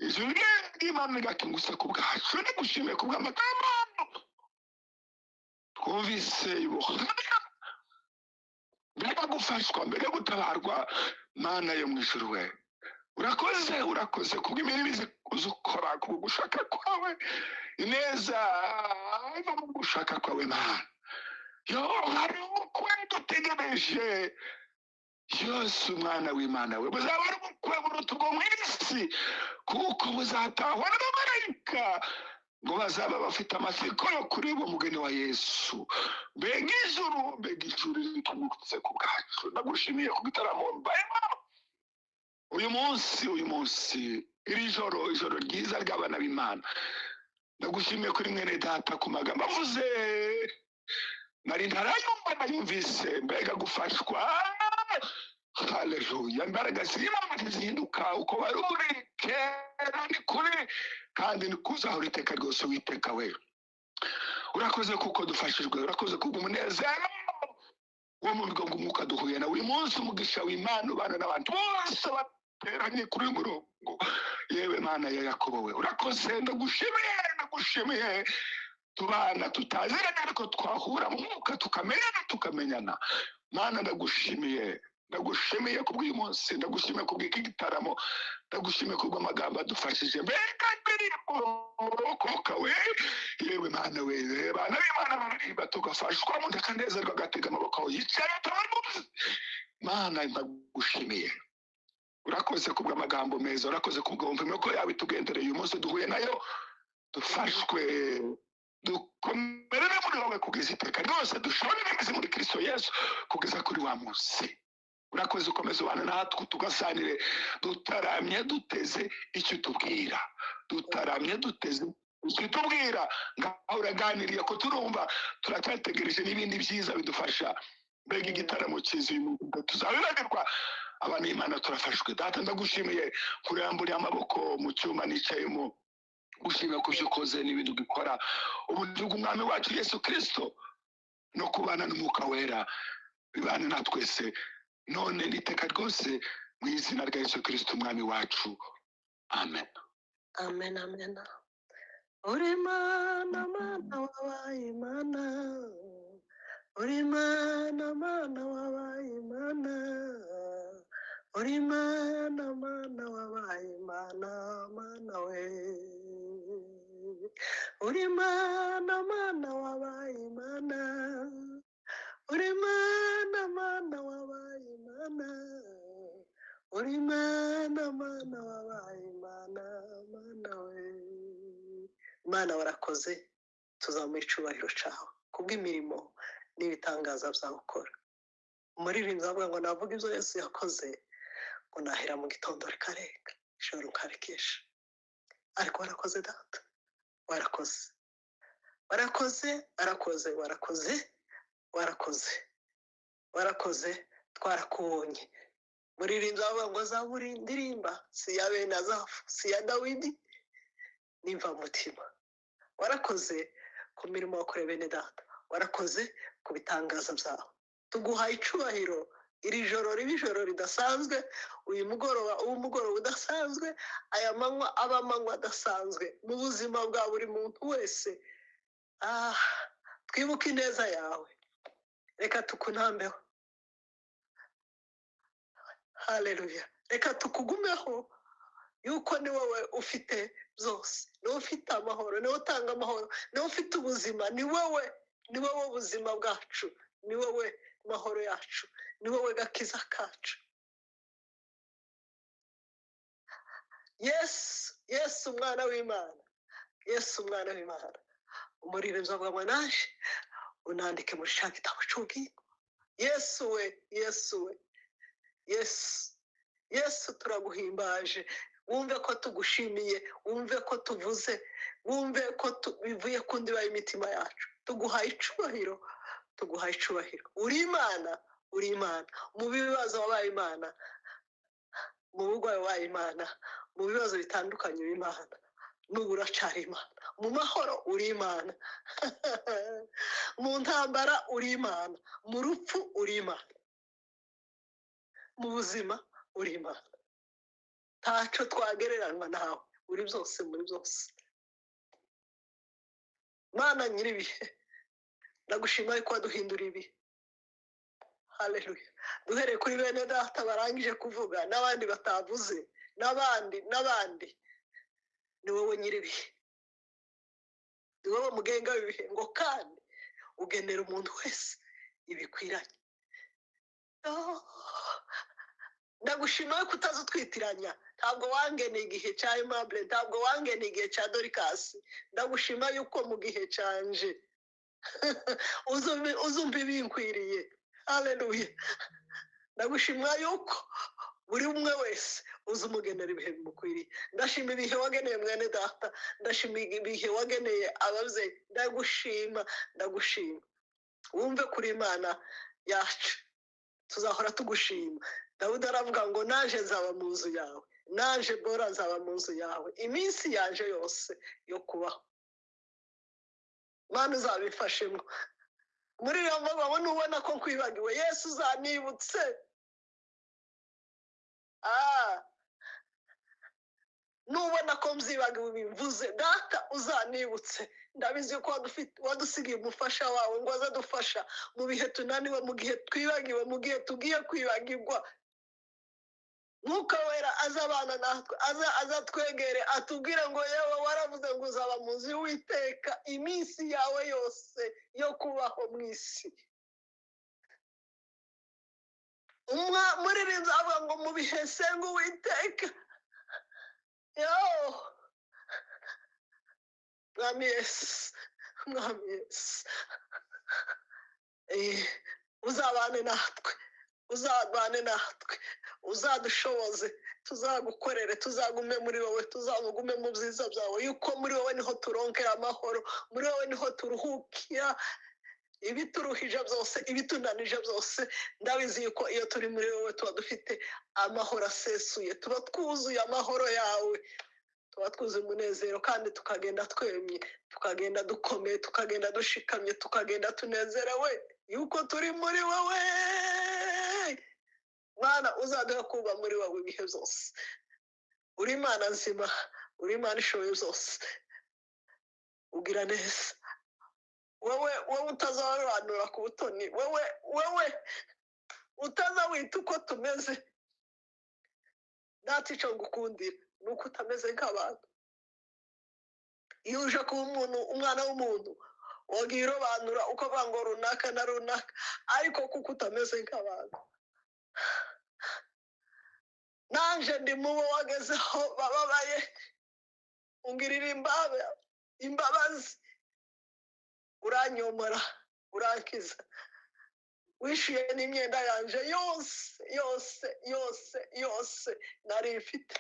ijuru ry'imana rigakingutse ku bwacu ndagushimiye ku bw'amagambo twumvise ubuhamya mbega gufashwa mbega gutabarwa mana yo mu ijuru we urakoze kubw'imirimo uzi ukora ku gushaka kwawe ineza iva mu gushaka kwawe mana yo hari ubukwe dutegereje yose umwana w'imana we buzaba ari ubukwe buruta ubwo mu isi kuko buzatahwa n'abamarayika ngo bazaba bafite amatsiko yo kureba umugeni wa yesu mbega ijuru ritungutse ku bwacu ndagushimiye ku gitaramo mbayemo uyu munsi iri joro ryiza ry'abana b'imana ndagushimiye kuri mwene data ku magambo avuze nari ntarayumva nayumvise mbega gufashwa haleluya imbaraga z'imana zihinduka uko wari uri kera ni kuri kandi ni kuzaho iteka ryose witeka we urakoze kuko dufashijwe urakoze kubwo umunezero wo mu bigo umwuka duhuye na uyu munsi umugisha w'imana ubana n'abantu bose bateranye kuri uyu murongo yewe mana ya yakobo we urakoze ndagushimiye tubana tutaziranye ariko twahura mu mwuka tukamenyana mana ndagushimiye kubw'uyu munsi ndagushimiye kubw'iki gitaramo ndagushimiye kubw'amagambo adufashije mbega indirimbo koka we yewe mana we bana b'imana baririmba tugafashwa umuntu akanezerwa agatega amaboko aho yicaye mana ndagushimiye urakoze kubw'amagambo meza urakoze kubw'umvimo ko yawe tugendereye uyu munsi duhuye nayo dufashwe dukomerere muri wowe kugeza iteka ryose dushobore n'imizi muri kristo yesu kugeza kuri wa munsi urakoze ukomeza ubana natwe tugasanire dutaramye duteze icyo tubwira, dutaramye duteze icyo tubwira. ngaho uraganiriye ko turumva, turacyategereje n'ibindi byiza bidufasha. mbega igitaramo cyiza uyu munsi tuzabibagirwa. abantu b'Imana turafashwe. data ndagushimiye kurambura amaboko mu cyuma nicayemo, gushimira ku byo ukoze n'ibintu dukora, ubuntu bw'umwami wacu Yesu Kristo no kubana n'umwuka wera bibane na twese none n'iteka ryose, mu izina rya Yesu Kristo umwami wacu, amen. Amen, amen. Uri Mana, Mana wabaye Imana. Uri Mana, Mana wabaye Imana. Uri Mana, Mana wabaye Imana, Mana we. Uri Mana, Mana wabaye Imana. Uri Mana, Mana wabaye Imana. Uri Mana, Mana wabaye Imana, Mana we. Mana warakoze, tuzamuha icyubahiro cyawe kubw'imirimo n'ibitangaza byawe ukora. Umuririmbyi avuga ngo navuga ibyo Yesu yakoze, ngo nahera mu gitondo rikarenga ijoro nkarikesha. Ariko warakoze data, warakoze, warakoze, warakoze, warakoze, warakoze, warakoze, twarakubonye. Umuririmbyi avuga ngo Zaburi ndirimba si iya bene Asafu, si iya Dawidi, nimva mutima. Warakoze ku mirimo wakoreye bene data, warakoze ku bitangaza byawe. Tuguhaye icyubahiro, iri joro riba ijoro ridasanzwe, uyu mugoroba uba umugoroba udasanzwe, aya manywa aba amanywa adasanzwe mu buzima bwa buri muntu wese. Twibuke ineza yawe, reka tukunambeho. Haleluya. Reka tukugumeho yuko ni wowe ufite byose, ni wowe ufite amahoro, ni wowe utanga amahoro, ni wowe ufite ubuzima, ni wowe ubuzima bwacu, ni wowe mahoro yacu, ni wowe gakiza kacu. Yesu umwana w'Imana, Yesu umwana w'Imana. Umuririmbyi avuga ngo naje unandike muri cya gitabo cy'ubugingo. Yesu we, Yesu we, Yesu turaguhimbaje. Wumve ko tugushimiye, wumve ko tuvuze, wumve ko bivuye ku ndiba y'imitima yacu. Tuguhaye icyubahiro, tuguhaye icyubahiro. Uri Imana, uri Imana. Mu bibazo wabaye Imana, mu burwayi wabaye Imana, mu bibazo bitandukanye uri Imana, n'ubu uracyari Imana. Mu mahoro uri Imana, mu ntambara uri Imana, mu rupfu uri Imana, mu buzima uri Imana. Ntacyo twagereranywa nawe, uri byose muri byose. Mana nyir'ibihe, ndagushima ko waduhindura ibihe. Haleluya. Duhereye kuri bene data barangije kuvuga, n'abandi batavuze, n'abandi. Ni wowe nyir'ibihe, ni wowe mugenga w'ibihe, ngo kandi ugenera umuntu wese ibikwiranye. Ndagushima ko utazi utwitiranya. Ntabwo wangeneye igihe cya Aimable, ntabwo wangeneye igihe cya Dorikasi. Ndagushima yuko mu gihe cyanje uzumva ibinkwiriye. Haleluya. Ndagushima yuko buri umwe wese uzi umugenera ibihe bimukwiriye. Ndashima ibihe wageneye mwene data, ndashima ibihe wageneye ababyeyi. Ndagushima. Wumve kuri Imana yacu, tuzahora tugushima. Dawudi aravuga ngo naje nzaba mu nzu yawe, naje Bora nzaba mu nzu yawe iminsi yaje yose yo kubaho. Mana uzabifashemo. Muri iyo mvugo ngo nubona ko nkwibagiwe, Yesu uzanibutse. Nubona ko mzibagiwe bimvuze, data uzanibutse. Ndabizi ko wadusigiye umufasha wawe ngo azadufasha mu bihe tunaniwe, mu gihe twibagiwe, mu gihe tugiye kwibagirwa. Mwuka wera azabana natwe, azatwegere atubwire ngo yewe waravuze ngo uzaba mu nzu y'Uwiteka iminsi yawe yose yo kubaho mu isi. Umuririmbyi avuga ngo mu bihe senga Uwiteka. Mwami Yesu, Mwami Yesu, uzabane natwe uzabane natwe, uzadushoboze, tuzagukorere, tuzagume muri wowe, tuzagume mu byiza byawe, yuko muri wowe niho turonkera amahoro, muri wowe niho turuhukira ibituruhije byose, ibitunanije byose. Ndabizi yuko iyo turi muri wowe tuba dufite amahoro asesuye, tuba twuzuye amahoro yawe, tuba twuzuye umunezero, kandi tukagenda twemye, tukagenda dukomeye, tukagenda dushikamye, tukagenda tunezerewe yuko turi muri wowe. Mana, uzaduha kuba muri wowe ibihe byose. Uri Imana nzima, uri Imana ishoboye byose, ugira neza. Wowe utazarobanura ku butoni, wowe utazawita uko tumeze. Data, icyo ngukundira ni uko utameze nk'abantu. Iyo uje kuba umuntu, umwana w'umuntu, wagiye urobanura ukavuga ngo runaka na runaka, ariko kuko utameze nk'abantu. Nanje ndi mubo wagezeho bababaye, ungirira imbabazi, uranyomora, urankiza, wishyuye n'imyenda yanje yose nari mfite.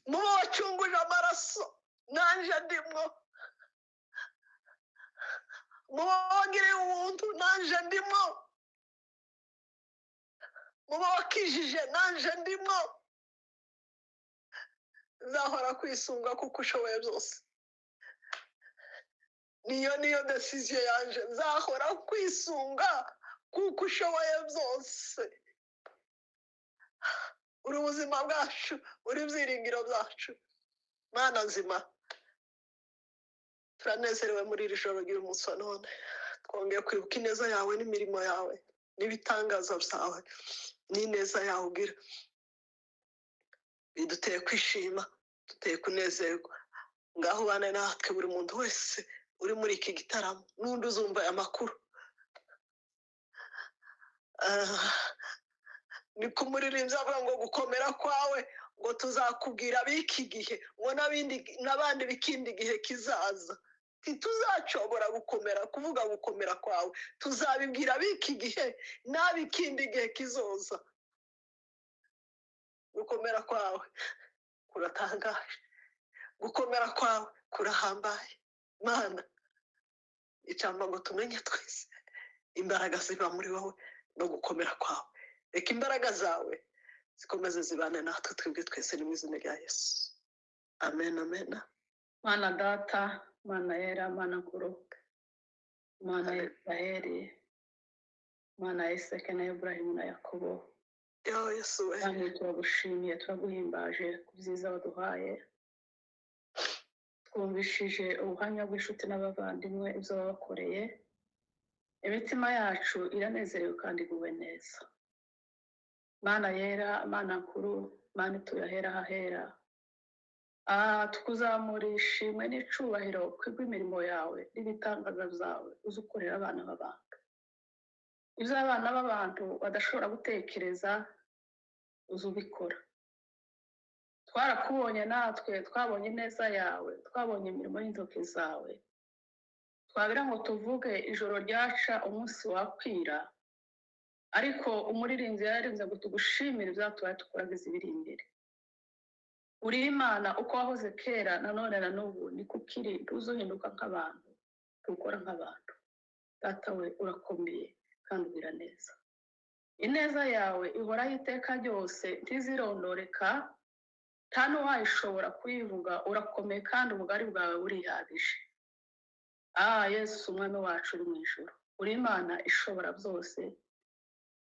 Mubo wacunguje amaraso, nanje ndimwo. Mubo wagiriye ubuntu, nanje ndimwo. Mubo wakijije, nanje ndimwo. Nzahora kwisunga kuko ushoboye byose. Niyo decision yanje, nzahora kwisunga kuko ushoboye byose. Uri ubuzima bwacu, uri ibyiringiro byacu. Mana nzima, turanezerewe muri iri joro ry'uyu munsi wa none. Twongeye kwibuka ineza yawe n'imirimo yawe n'ibitangaza byawe n'ineza yawe ugira. Biduteye kwishima, duteye kunezerwa. Ngaho ubane natwe, buri muntu wese uri muri iki gitaramo, n'undi uzumva aya makuru. Ni ku muririmbyi avuga ngo gukomera kwawe ngo tuzakubwira b'iki gihe, ngo n'abandi b'ikindi gihe kizaza. Ntituzacobora kuvuga gukomera kwawe, tuzabibwira b'iki gihe n'ab'ikindi gihe kizoza. Gukomera kwawe kuratangaje, gukomera kwawe kurahambaye. Mana, icamba ngo tumenye twese imbaraga ziba muri wowe no gukomera kwawe. Reka imbaraga zawe zikomeze zibane natwe twebwe twese, ni mu izina rya Yesu, amen, amen. Mana data, Mana yera, Mana nkuru, Mana ya Israheli, Mana ya Isaka na Ibrahimu na Yakobo. Yesu we, Kandi turagushimiye, turaguhimbaje ku byiza waduhaye. Twumvishije ubuhamya bw'inshuti n'abavandimwe ibyo wabakoreye. Imitima yacu iranezerewe kandi iguwe neza. Mana yera, Mana nkuru, Mana tuyahera hahera. Tukuzamura ishimwe n'icubahiro kw'imirimo yawe n'ibitangaza byawe uzi ukorera abana b'abantu. Ibyo abana b'abantu badashobora gutekereza uzi ubikora. Twarakubonye natwe, twabonye ineza yawe, twabonye imirimo y'intoki zawe. Twabira ngo tuvuge ijoro ryaca umunsi wakwira, ariko umuririmbyi yararimbye ngo tugushimire ibyatubaye tukuragiza ibiri imbere. Uri Imana uko wahoze kera, nanone na n'ubu niko ukiri, ntuzuhinduka nk'abantu, tukora nk'abantu. Data we, urakomeye kandi ugira neza. Ineza yawe ihoraho iteka ryose, ntizirondoreka, nta n'uwayishobora kuyivuga. Urakomeye kandi ubugari bwawe burihagije. Yesu umwami wacu uri mu ijuru, uri Imana ishobora byose.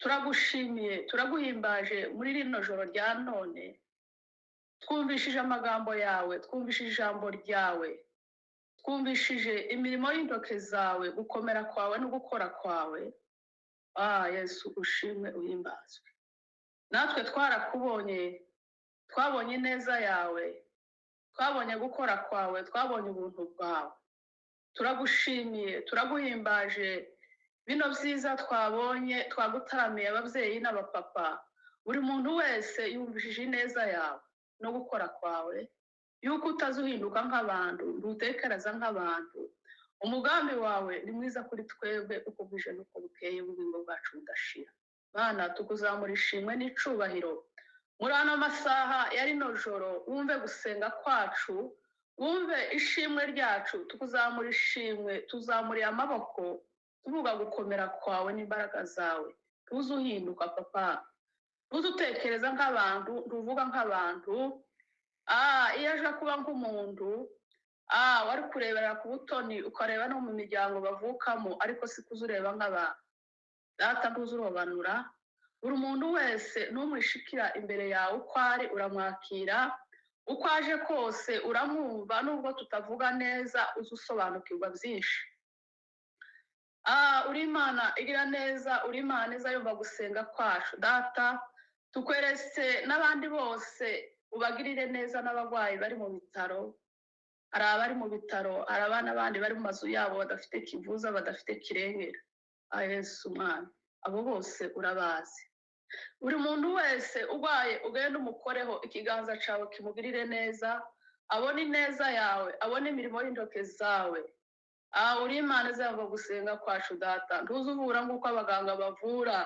Turagushimiye, turaguhimbaje muri rino joro rya none. Twumvishije amagambo yawe, twumvishije ijambo ryawe, twumvishije imirimo y'intoke zawe, gukomera kwawe no gukora kwawe. Yesu ushimwe uhimbazwe. Natwe twarakubonye, twabonye ineza yawe, twabonye gukora kwawe, twabonye ubuntu bwawe. Turagushimiye, turaguhimbaje bino byiza twabonye, twagutaramiye ababyeyi n'abapapa. Buri muntu wese yumvishije ineza yawe no gukora kwawe, yuko utazuhinduka nk'abantu, ntutekereza nk'abantu. Umugambi wawe ni mwiza kuri twebwe, uko bwije n'uko bukeye, ubugingo bwacu budashira. Mana tukuzamura ishimwe n'icubahiro muri ano masaha ya rino joro. Wumve gusenga kwacu, wumve ishimwe ryacu, tukuzamura ishimwe, tuzamuriye amaboko tuvuga gukomera kwawe n'imbaraga zawe. Tuze uhinduka papa, tuze utekereza nk'abantu, tuvuga nk'abantu. Iyo aje kuba nk'umuntu wari kurebera ku butoni ukareba no mu miryango bavukamo, ariko si kuzureba nk'abantu. Data ntuzurobanura buri muntu wese, n'umwishikira imbere yawe uko ari uramwakira, uko aje kose uramwumva, nubwo tutavuga neza uzi usobanukirwa byinshi. Uri Imana igira neza, uri Imana neza yumva gusenga kwacu. Data tukweretse n'abandi bose ubagirire neza, n'abarwayi bari mu bitaro, hari abari mu bitaro, hari abana bandi bari mu mazu yabo badafite kivuza, badafite kirengera. Yesu Mwana, abo bose urabazi. Buri muntu wese urwaye ugenda umukoreho ikiganza cyawe kimugirire neza, abone ineza yawe, abone imirimo y'intoke zawe. Uri Imana izava gusenga kwacu Data. Ntuzuvura nk'uko abaganga bavura,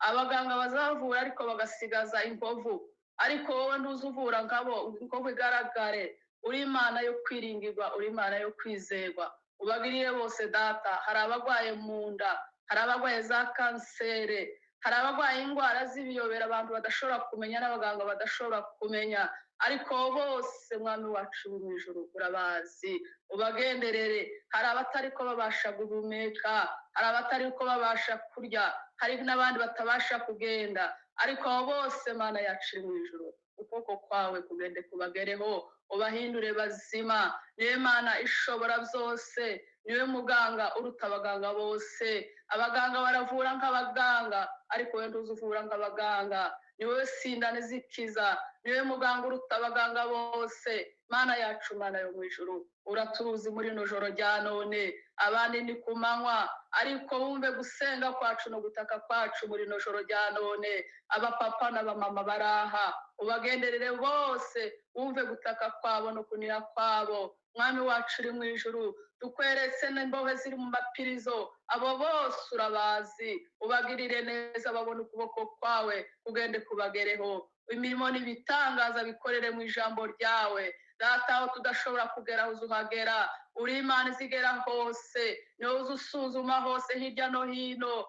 abaganga bazavura ariko bagasigaza inkovu, ariko wowe ntuzuvura nkabo inkovu igaragare. Uri Imana yo kwiringirwa, uri Imana yo kwizerwa. Ubagirire bose Data. Hari abarwaye mu nda, hari abarwaye za kansere, hari abarwaye indwara z'ibiyobera abantu badashobora kumenya, n'abaganga badashobora kumenya, ariko bose Mwami wacu mu ijuru urabazi. Ubagenderere. Hari abatari ko babasha guhumeka, hari abatari ko babasha kurya, hari n'abandi batabasha kugenda, ariko bose Mana yacu mu ijuru ukuboko kwawe kugende kubagereho, ubahindure bazima. Niwe Mana ishobora byose, niwe muganga uruta abaganga bose. Abaganga baravura nk'abaganga, ariko wowe ntuzuvura nk'abaganga. Ni wowe sindane zikiza, niwe muganga uruta abaganga bose. Mana yacu, Mana yo mu ijuru, uratuzi muri no joro rya none. Abandi ni ku manywa, ariko wumve gusenga kwacu no gutaka kwacu muri no joro rya none. Abapapa n'abamama baraha, ubagenderere bose, wumve gutaka kwabo no kunira kwabo. Mwami wacu uri mu ijuru, tukweretse n'imbohe ziri mu mapirizo, abo bose urabazi. Ubagirire neza, babone ukuboko kwawe ugende kubagereho. Imirimo n'ibitangaza bikorere mu ijambo ryawe Data. Aho tudashobora kugera uzuhagera. Uri Imana izigera hose, niwe uzusuzuma hose hirya no hino.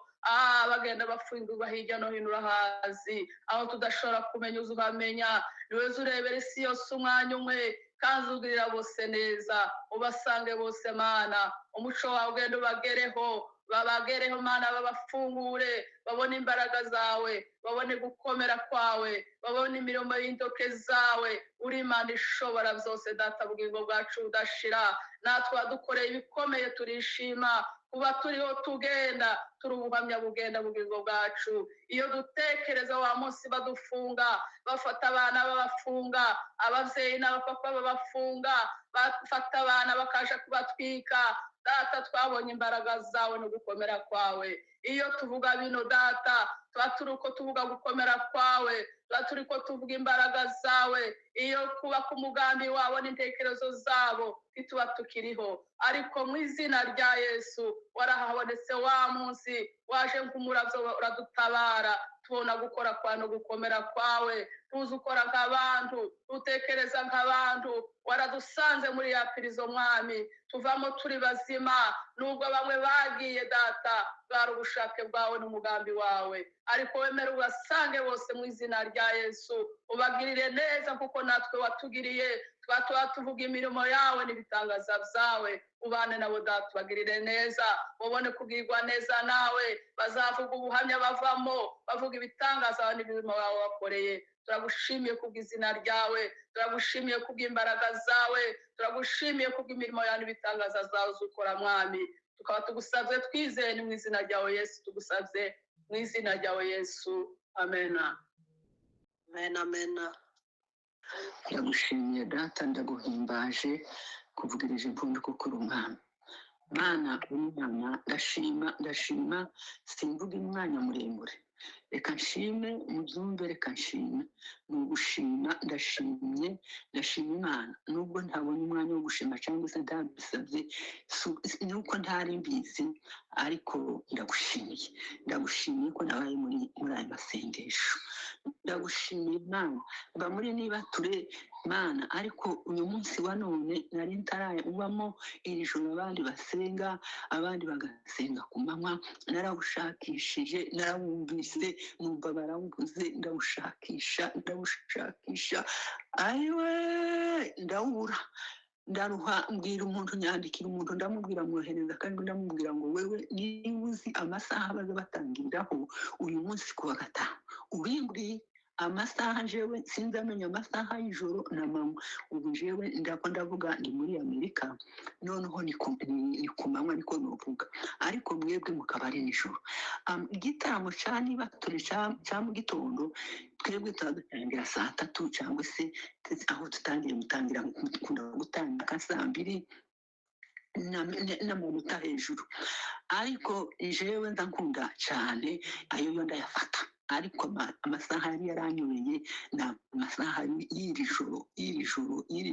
Bagenda bafungurwa hirya no hino urahazi. Aho tudashobora kumenya uzuhamenya, niwe uzurebera isi yose umwanya umwe, kandi uzugirira bose neza. Ubasange bose Mana, umuco wawe ugenda ubagereho, babagereho Mana, babafungure, babone imbaraga zawe, babone gukomera kwawe, babone imirimo y'intoke zawe. Uri Imana ishobora byose Data, bugingo bwacu budashira. Natwe wadukoreye ibikomeye turishima, kuba turiho tugenda turi ubuhamya bugenda bugingo bwacu. Iyo dutekereza wa munsi badufunga, bafata abana babafunga, ababyeyi n'abapapa babafunga, bafata abana bakaja kubatwika. Data twabonye imbaraga zawe no gukomera kwawe. Iyo tuvuga bino Data, tuba turi uko tuvuga gukomera kwawe, tuba turi ko tuvuga imbaraga zawe. Iyo kuba ku mugambi wabo n'intekerezo zabo ntituba tukiriho, ariko mu izina rya Yesu warahabonetse wa munsi, waje nk'umuravyo uradutabara. Tubona gukora kwawe no gukomera kwawe, tuzi ukora nk'abantu, dutekereza nk'abantu. Waradusanze muri ya pirizo Mwami, tuvamo turi bazima. Nubwo bamwe bagiye Data, bwari ubushake bwawe n'umugambi wawe, ariko wemere ubasange bose mu izina rya Yesu. Ubagirire neza kuko natwe watugiriye, tuba tuvuga imirimo yawe n'ibitangaza byawe. Ubane nabo Data, ubagirire neza, babone kugirirwa neza nawe. Bazavuga ubuhamya bavamo, bavuga ibitangaza n'imirimo yawe wakoreye. Turagushimiye kubw'izina ryawe, turagushimiye kubw'imbaraga zawe, turagushimiye kubw'imirimo yawe n'ibitangaza zawe uzukora Mwami. Tukaba tugusabye twizeye, ni mu izina ryawe Yesu tugusabye, mu izina ryawe Yesu, amena. Amen, amen. Ndagushimiye Data, ndaguhimbaje kuvugirije impundu kuko uri umwami. Mana uri Imana, ndashima simvuga umwanya muremure, reka nshime mubyumve, reka nshime. Ni ugushima, ndashimye Imana nubwo ntabona umwanya wo gushima cyangwa se ntabisabye, nuko ntari mbizi, ariko ndagushimiye ko nabaye muri aya masengesho. Ndagushimiye Imana, mba muri niba ture Mana, ariko uyu munsi wa none nari ntarabamo iri joro abandi basenga, abandi bagasenga ku manywa. Narawushakishije, narawumvise, numva barawubuze, ndawushakisha ayiwe ndawubura, ndaruha. Mbwira umuntu, nyandikira umuntu, ndamubwira mwohereza, kandi ndamubwira ngo wewe niba uzi amasaha baza batangiriraho uyu munsi ku wa gatanu ubimbwiye amasaha, jewe sinzamenya amasaha y'ijoro na manywa. Ubu jewe ndavuga ni muri Amerika, noneho ni ku manywa niko novuga, ariko mwebwe mukaba ari nijoro. Igitaramo ca niba turi ca mu gitondo, twebwe tuba dutangira saa 3 cyangwa se aho mutangira mukunda gutangira ka saa 2 n'amanota hejuru, ariko jewe ndakunda cyane ayo yo ndayafata. Ariko amasaha yari yaranyobeye ni amasaha y'iri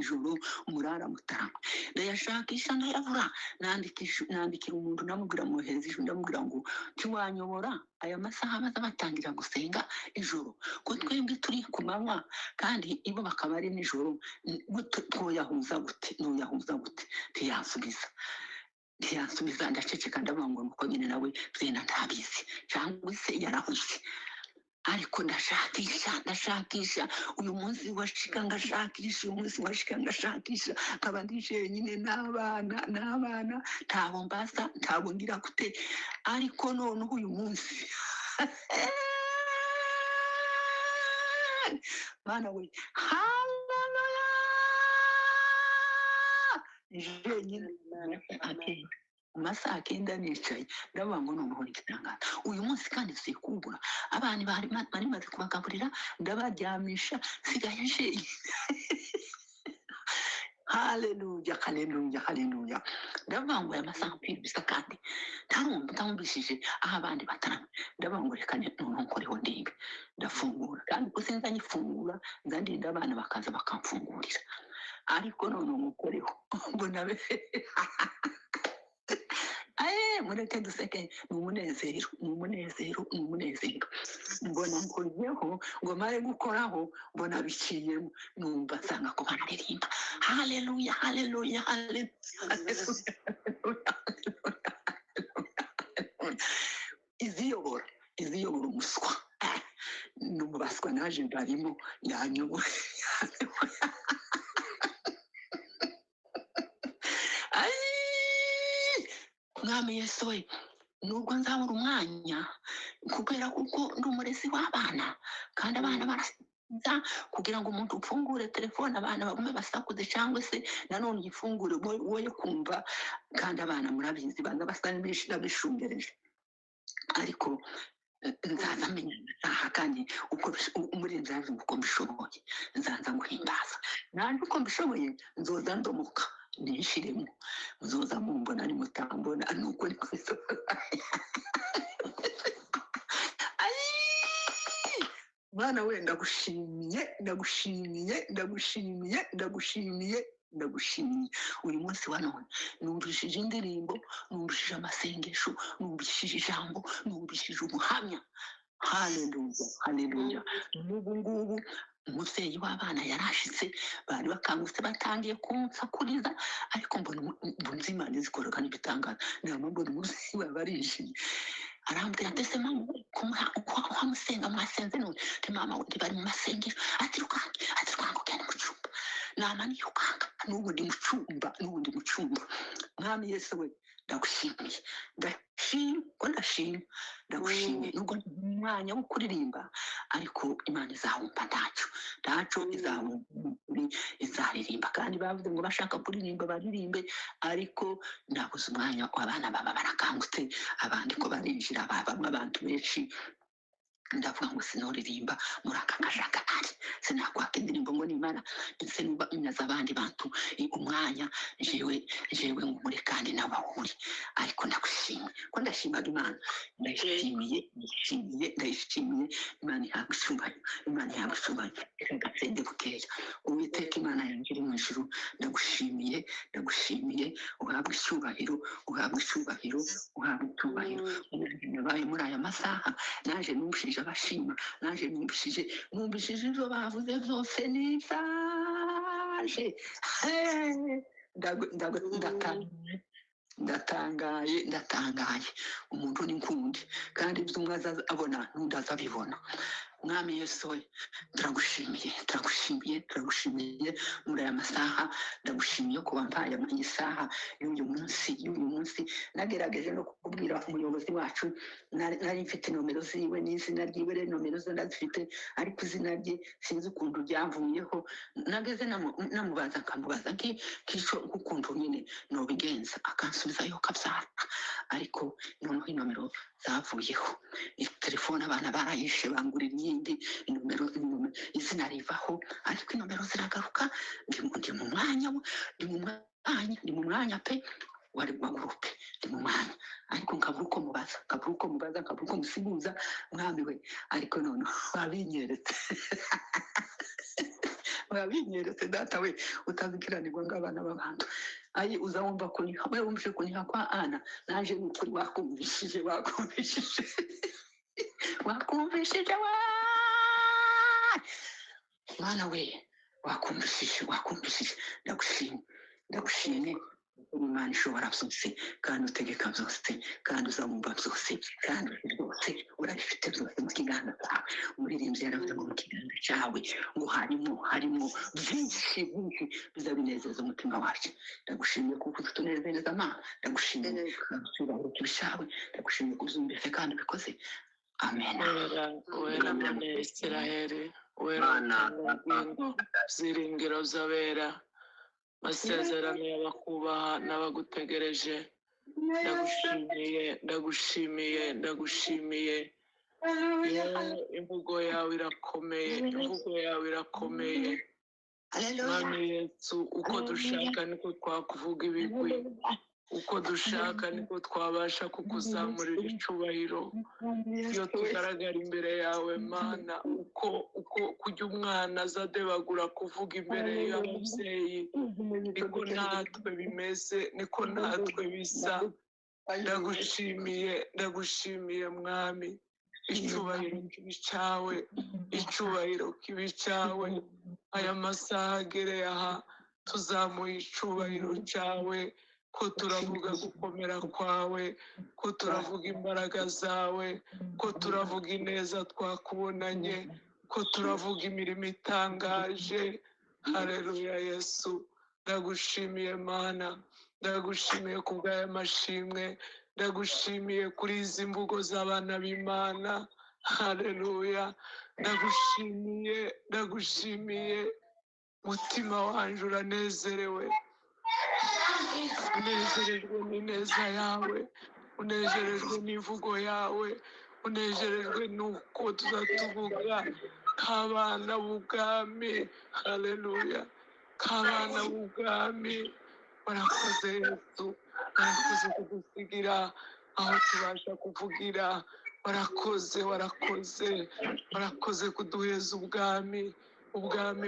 joro murara mutarama. Ndayashakisha ndayabura, nandikira umuntu, ndamubwira mwohereza ijoro, ndamubwira ngo ntiwanyobora aya masaha baza batangira gusenga ijoro, ko twebwe turi ku manywa kandi ibo bakaba ari nijoro, twoyahuza gute? Ntiyasubiza. Ndaceceka ndavuga ngo nuko nyine nawe byenda ntabizi cyangwa se yarahuze. Ariko ndashakisha uyu munsi washika, ngashakisha, nkaba ndi jenyine n'abana ntabo mbasa, ntabo ngira gute. Ariko noneho uyu munsi Mana we, haleluya, jenyine amasaha 9 nicaye, ndavuga ngo noneho n'ikitangaza uyu munsi kandi tugiye kuwubura. Abana bari maze kubagaburira, ndabaryamisha, sigaye nsheye. Haleluya. Ndavuga ngo aya masaha bisa kandi ntarumvishije aho abandi batarama. Ndavuga ngo reka noneho nkoreho ndibe, ndafungura, kandi ko sinza nyifungura, nzandinda abana bakaza bakamfungurira. Ariko noneho mukoreho mbona mureke duseke, ni umunezero. Mbona nkoreho ngo mare gukoraho, mbona biciyemo, numva nsanga ko bararirimba haleluya. Iziyobora umuswa, n'umubaswa naje mbarimo yanyobora. Mwami Yesu we, nubwo nzabura umwanya kubera kuko ndi umurezi w'abana, kandi abana baraza kugira ngo umuntu ufungure telefone abana bagume basakuze, cyangwa se nanone uyifungure woye kumva, kandi abana murabizi baza basa n'abishungereje. Ariko nzaza menya aha, kandi uko umurinzi yaje uko mbishoboye nzaza nguhimbaza, nanjye uko mbishoboye nzoza ndomoka nishiremo, muzoza mumbona ni mutambona, nuko ni Kristo. Mwana we, ndagushimiye uyu munsi wa none. Numvishije indirimbo, numvishije amasengesho, numvishije ijambo, numvishije ubuhamya. Haleluya. N'ubu ngubu umubyeyi w'abana yarashitse, bari bakangutse batangiye kunsakuriza, ariko mbona Imana izikora kandi ibitangaza. Mbona umubyeyi we barishimye, arambwira ati ese mama uko musenga mwasenze none? Mama we bari mu masengesho, ati rukanga ugende mu cyumba. Nama niyukanga, n'ubu ndi mu cyumba. Mwami Yesu we, ndagushimiye, ndagushimiye nubwo umwanya wo kuririmba, ariko Imana izahumva ntacyo izaririmba. kandi bavuze ngo bashaka kuririmba baririmbe, ariko nabuze umwanya. Abana baba barakangutse, abandi ko barinjira, bamwe abantu benshi ndavuga ngo sinoririmba muri aka kajagari, sinakwaka indirimbo ngo n'Imana ndetse nyaza abandi bantu umwanya jewe ngo muri kandi n'abahuri, ariko ndagushimiye ko ndashimaga Imana, ndayishimiye Imana ihabwa icyubahiro, reka gatsende bukeya. Uwiteka Imana yanjye iri mu ijuru, ndagushimiye uhabwa icyubahiro. Nabaye muri aya masaha naje numvishije abashima, naje numvishije ibyo bavuze byose nizaje. Ndatangaye umuntu ni nkundi, kandi ibyo umwe azabona n'undi azabibona. Mwami Yesu we, turagushimiye muri aya masaha. Ndagushimiye ko wampaye iyi saha y'uyu munsi. Nagerageje no kukubwira umuyobozi wacu, nari mfite nomero ziwe n'izina ryiwe, rero nomero ze ndazifite, ariko izina rye sinzi ukuntu ryavuyeho. Nageze namubaza nkamubaza nk'ukuntu nyine nobigenza, akansubizayo kabyara, ariko noneho inomero zavuyeho. Telefone abana barayishe bangurira iyindi inomero, izina rivaho, ariko inomero ziragaruka. Ndi mu mwanya pe wari wa gurupe, ndi mu mwanya, ariko nkabura uko mubaza, nkabura uko musiguza. Mwami we, ariko none wabinyeretse data we, utazikiranirwa ng'abana b'abantu. Ayi uzawumva kuniha, we wumvise kuniha kwa Ana, naje n'ukuri wakumvishije Mana we, wakumvishije. Ndagushimye Imana ishobora byose, kandi utegeka byose, kandi uzabumva byose, kandi rwose urabifite byose mu kiganza cyawe. Umuririmbyi yaravuze ngo mu kiganza cyawe ngo harimo byinshi bizabinezeza umutima wacu. Ndagushimiye kuko utunezeza Mana, ndagushimiye icyubahiro cy'ibishawe, ndagushimiye ko ubyumvise kandi ubikoze. Amen. Wera Mana ya Isiraheli, wera byiringiro by'abera, masezerano y'abakubaha n'abagutegereje. Ndagushimiye. Imvugo yawe irakomeye. Mwami Yesu, uko dushaka niko twakuvuga ibigwi, uko dushaka niko twabasha kukuzamurira icyubahiro. Iyo tugaragara imbere yawe Mana, uko kujya umwana azadebagura kuvuga imbere y'ababyeyi, niko natwe bimeze, niko natwe bisa. Ndagushimiye Mwami, icyubahiro kibi cyawe. Aya masaha agereye aha, tuzamuye icyubahiro cyawe, ko turavuga gukomera kwawe, ko turavuga imbaraga zawe, ko turavuga ineza twakubonanye, ko turavuga imirimo itangaje. Haleluya Yesu, ndagushimiye Mana, ndagushimiye ku bw'aya mashimwe, ndagushimiye kuri izi mvugo z'abana b'Imana. Haleluya, ndagushimiye mutima wanjye uranezerewe, unezerejwe n'ineza yawe, unezerejwe n'imvugo yawe, unezerejwe n'uko tuzatuvuga nk'abana b'ubwami. Haleluya, nk'abana b'ubwami. Warakoze Yesu, warakoze kudusigira aho tubasha kuvugira. Warakoze kuduheza ubwami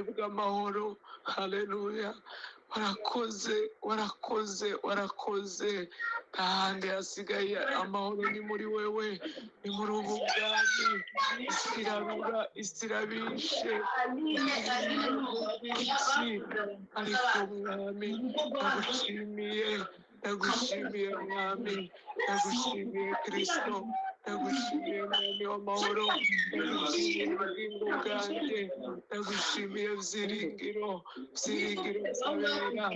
bw'amahoro. Haleluya, warakoze. Nta handi hasigaye, amahoro ni muri wewe, ni muri ubu bwami. Isi irabishe, ariko Mwami ndagushimiye Mwami, ndagushimiye Kristo, ndagushimiye Mwami w'amahoro, ndagushimiye ubugingo bwanjye, ndagushimiye byiringiro by'abera.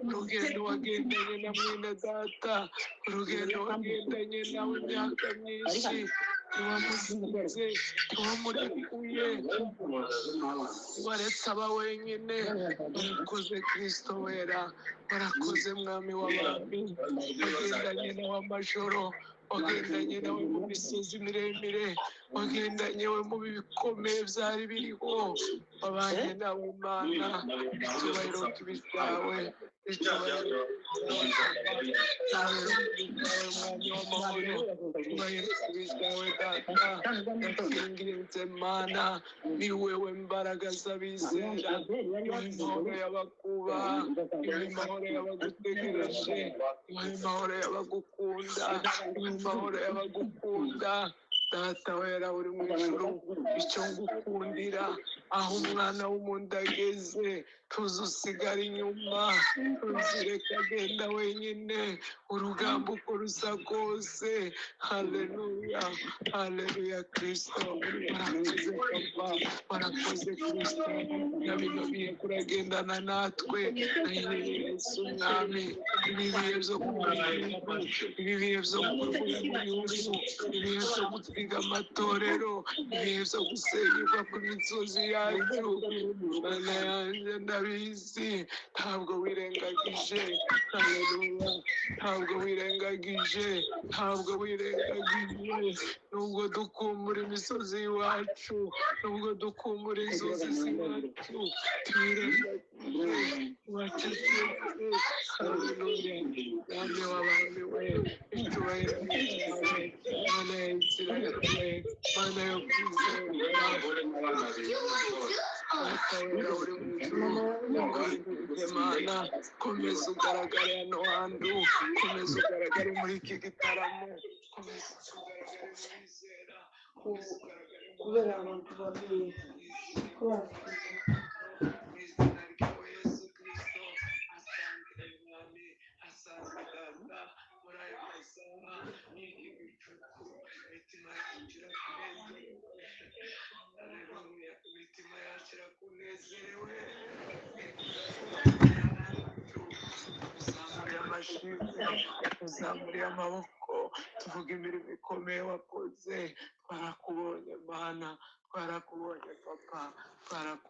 Urugendo wagendanye na mwene data, urugendo wagendanye nawe imyaka myinshi, ntiwamusize, ntiwamurekuye, waretse aba wenyine. Warakoze Kristo wera, warakoze Mwami w'abami, wagendanye nawe amajoro, wagendanye nawe mu misozi miremire, wagendanye we mu bikomeye byari biriho wabanye nawe Mana icyubahiro kibishawe icyubahiro mwami w'amahoro icyubahiro kibishawe data ndakwinginze Mana ni wewe mbaraga z'abizera niwe mahoro y'abakubaha niwe mahoro y'abagutegereje niwe mahoro y'abagukunda niwe mahoro y'abagukunda data wera uri mu ijuru icyo ngukundira aho umwana w'umuntu ageze tuzusigara inyuma tuzireka agenda wenyine urugamba uko rusa rwose haleluya haleluya kristo warakoze papa warakoze kristo na bino bihe kuragendana natwe yesu mwami ibi bihe byo kumurika ibi bihe byo kurwanya igihugu ibihe byo gutwiga amatorero ibihe byo gusenyerwa ku misozi yacu mana yanjye ndabizi ntabwo wirengagije haleluya ntabwo wirengagije ntabwo wirengagije nubwo dukumbura imisozi iwacu nubwo dukumbura inzozi z'iwacu twirengagije wacecetse haleluya mwami w'abami we icyubahiro cyawe mana ya isirayeli we mana yo kwizerwa wera uri mu ijuru ndakwinginze mana komeza ugaragare hano hantu komeza ugaragare muri iki gitaramo komeza ugaragare mu bizera komeza ugaragare kubera abantu babiri mu izina ryawe yesu kristo asangire mwami asange data muri aya masaha n'iki gicuku imitima yacu irakunezerewe haleluya imitima yacu irakunezerewe tuzamure amashimwe tuzamure amaboko tuvuga imirimo ikomeye wakoze twarakubonye mana twarakubonye papa twarakubonye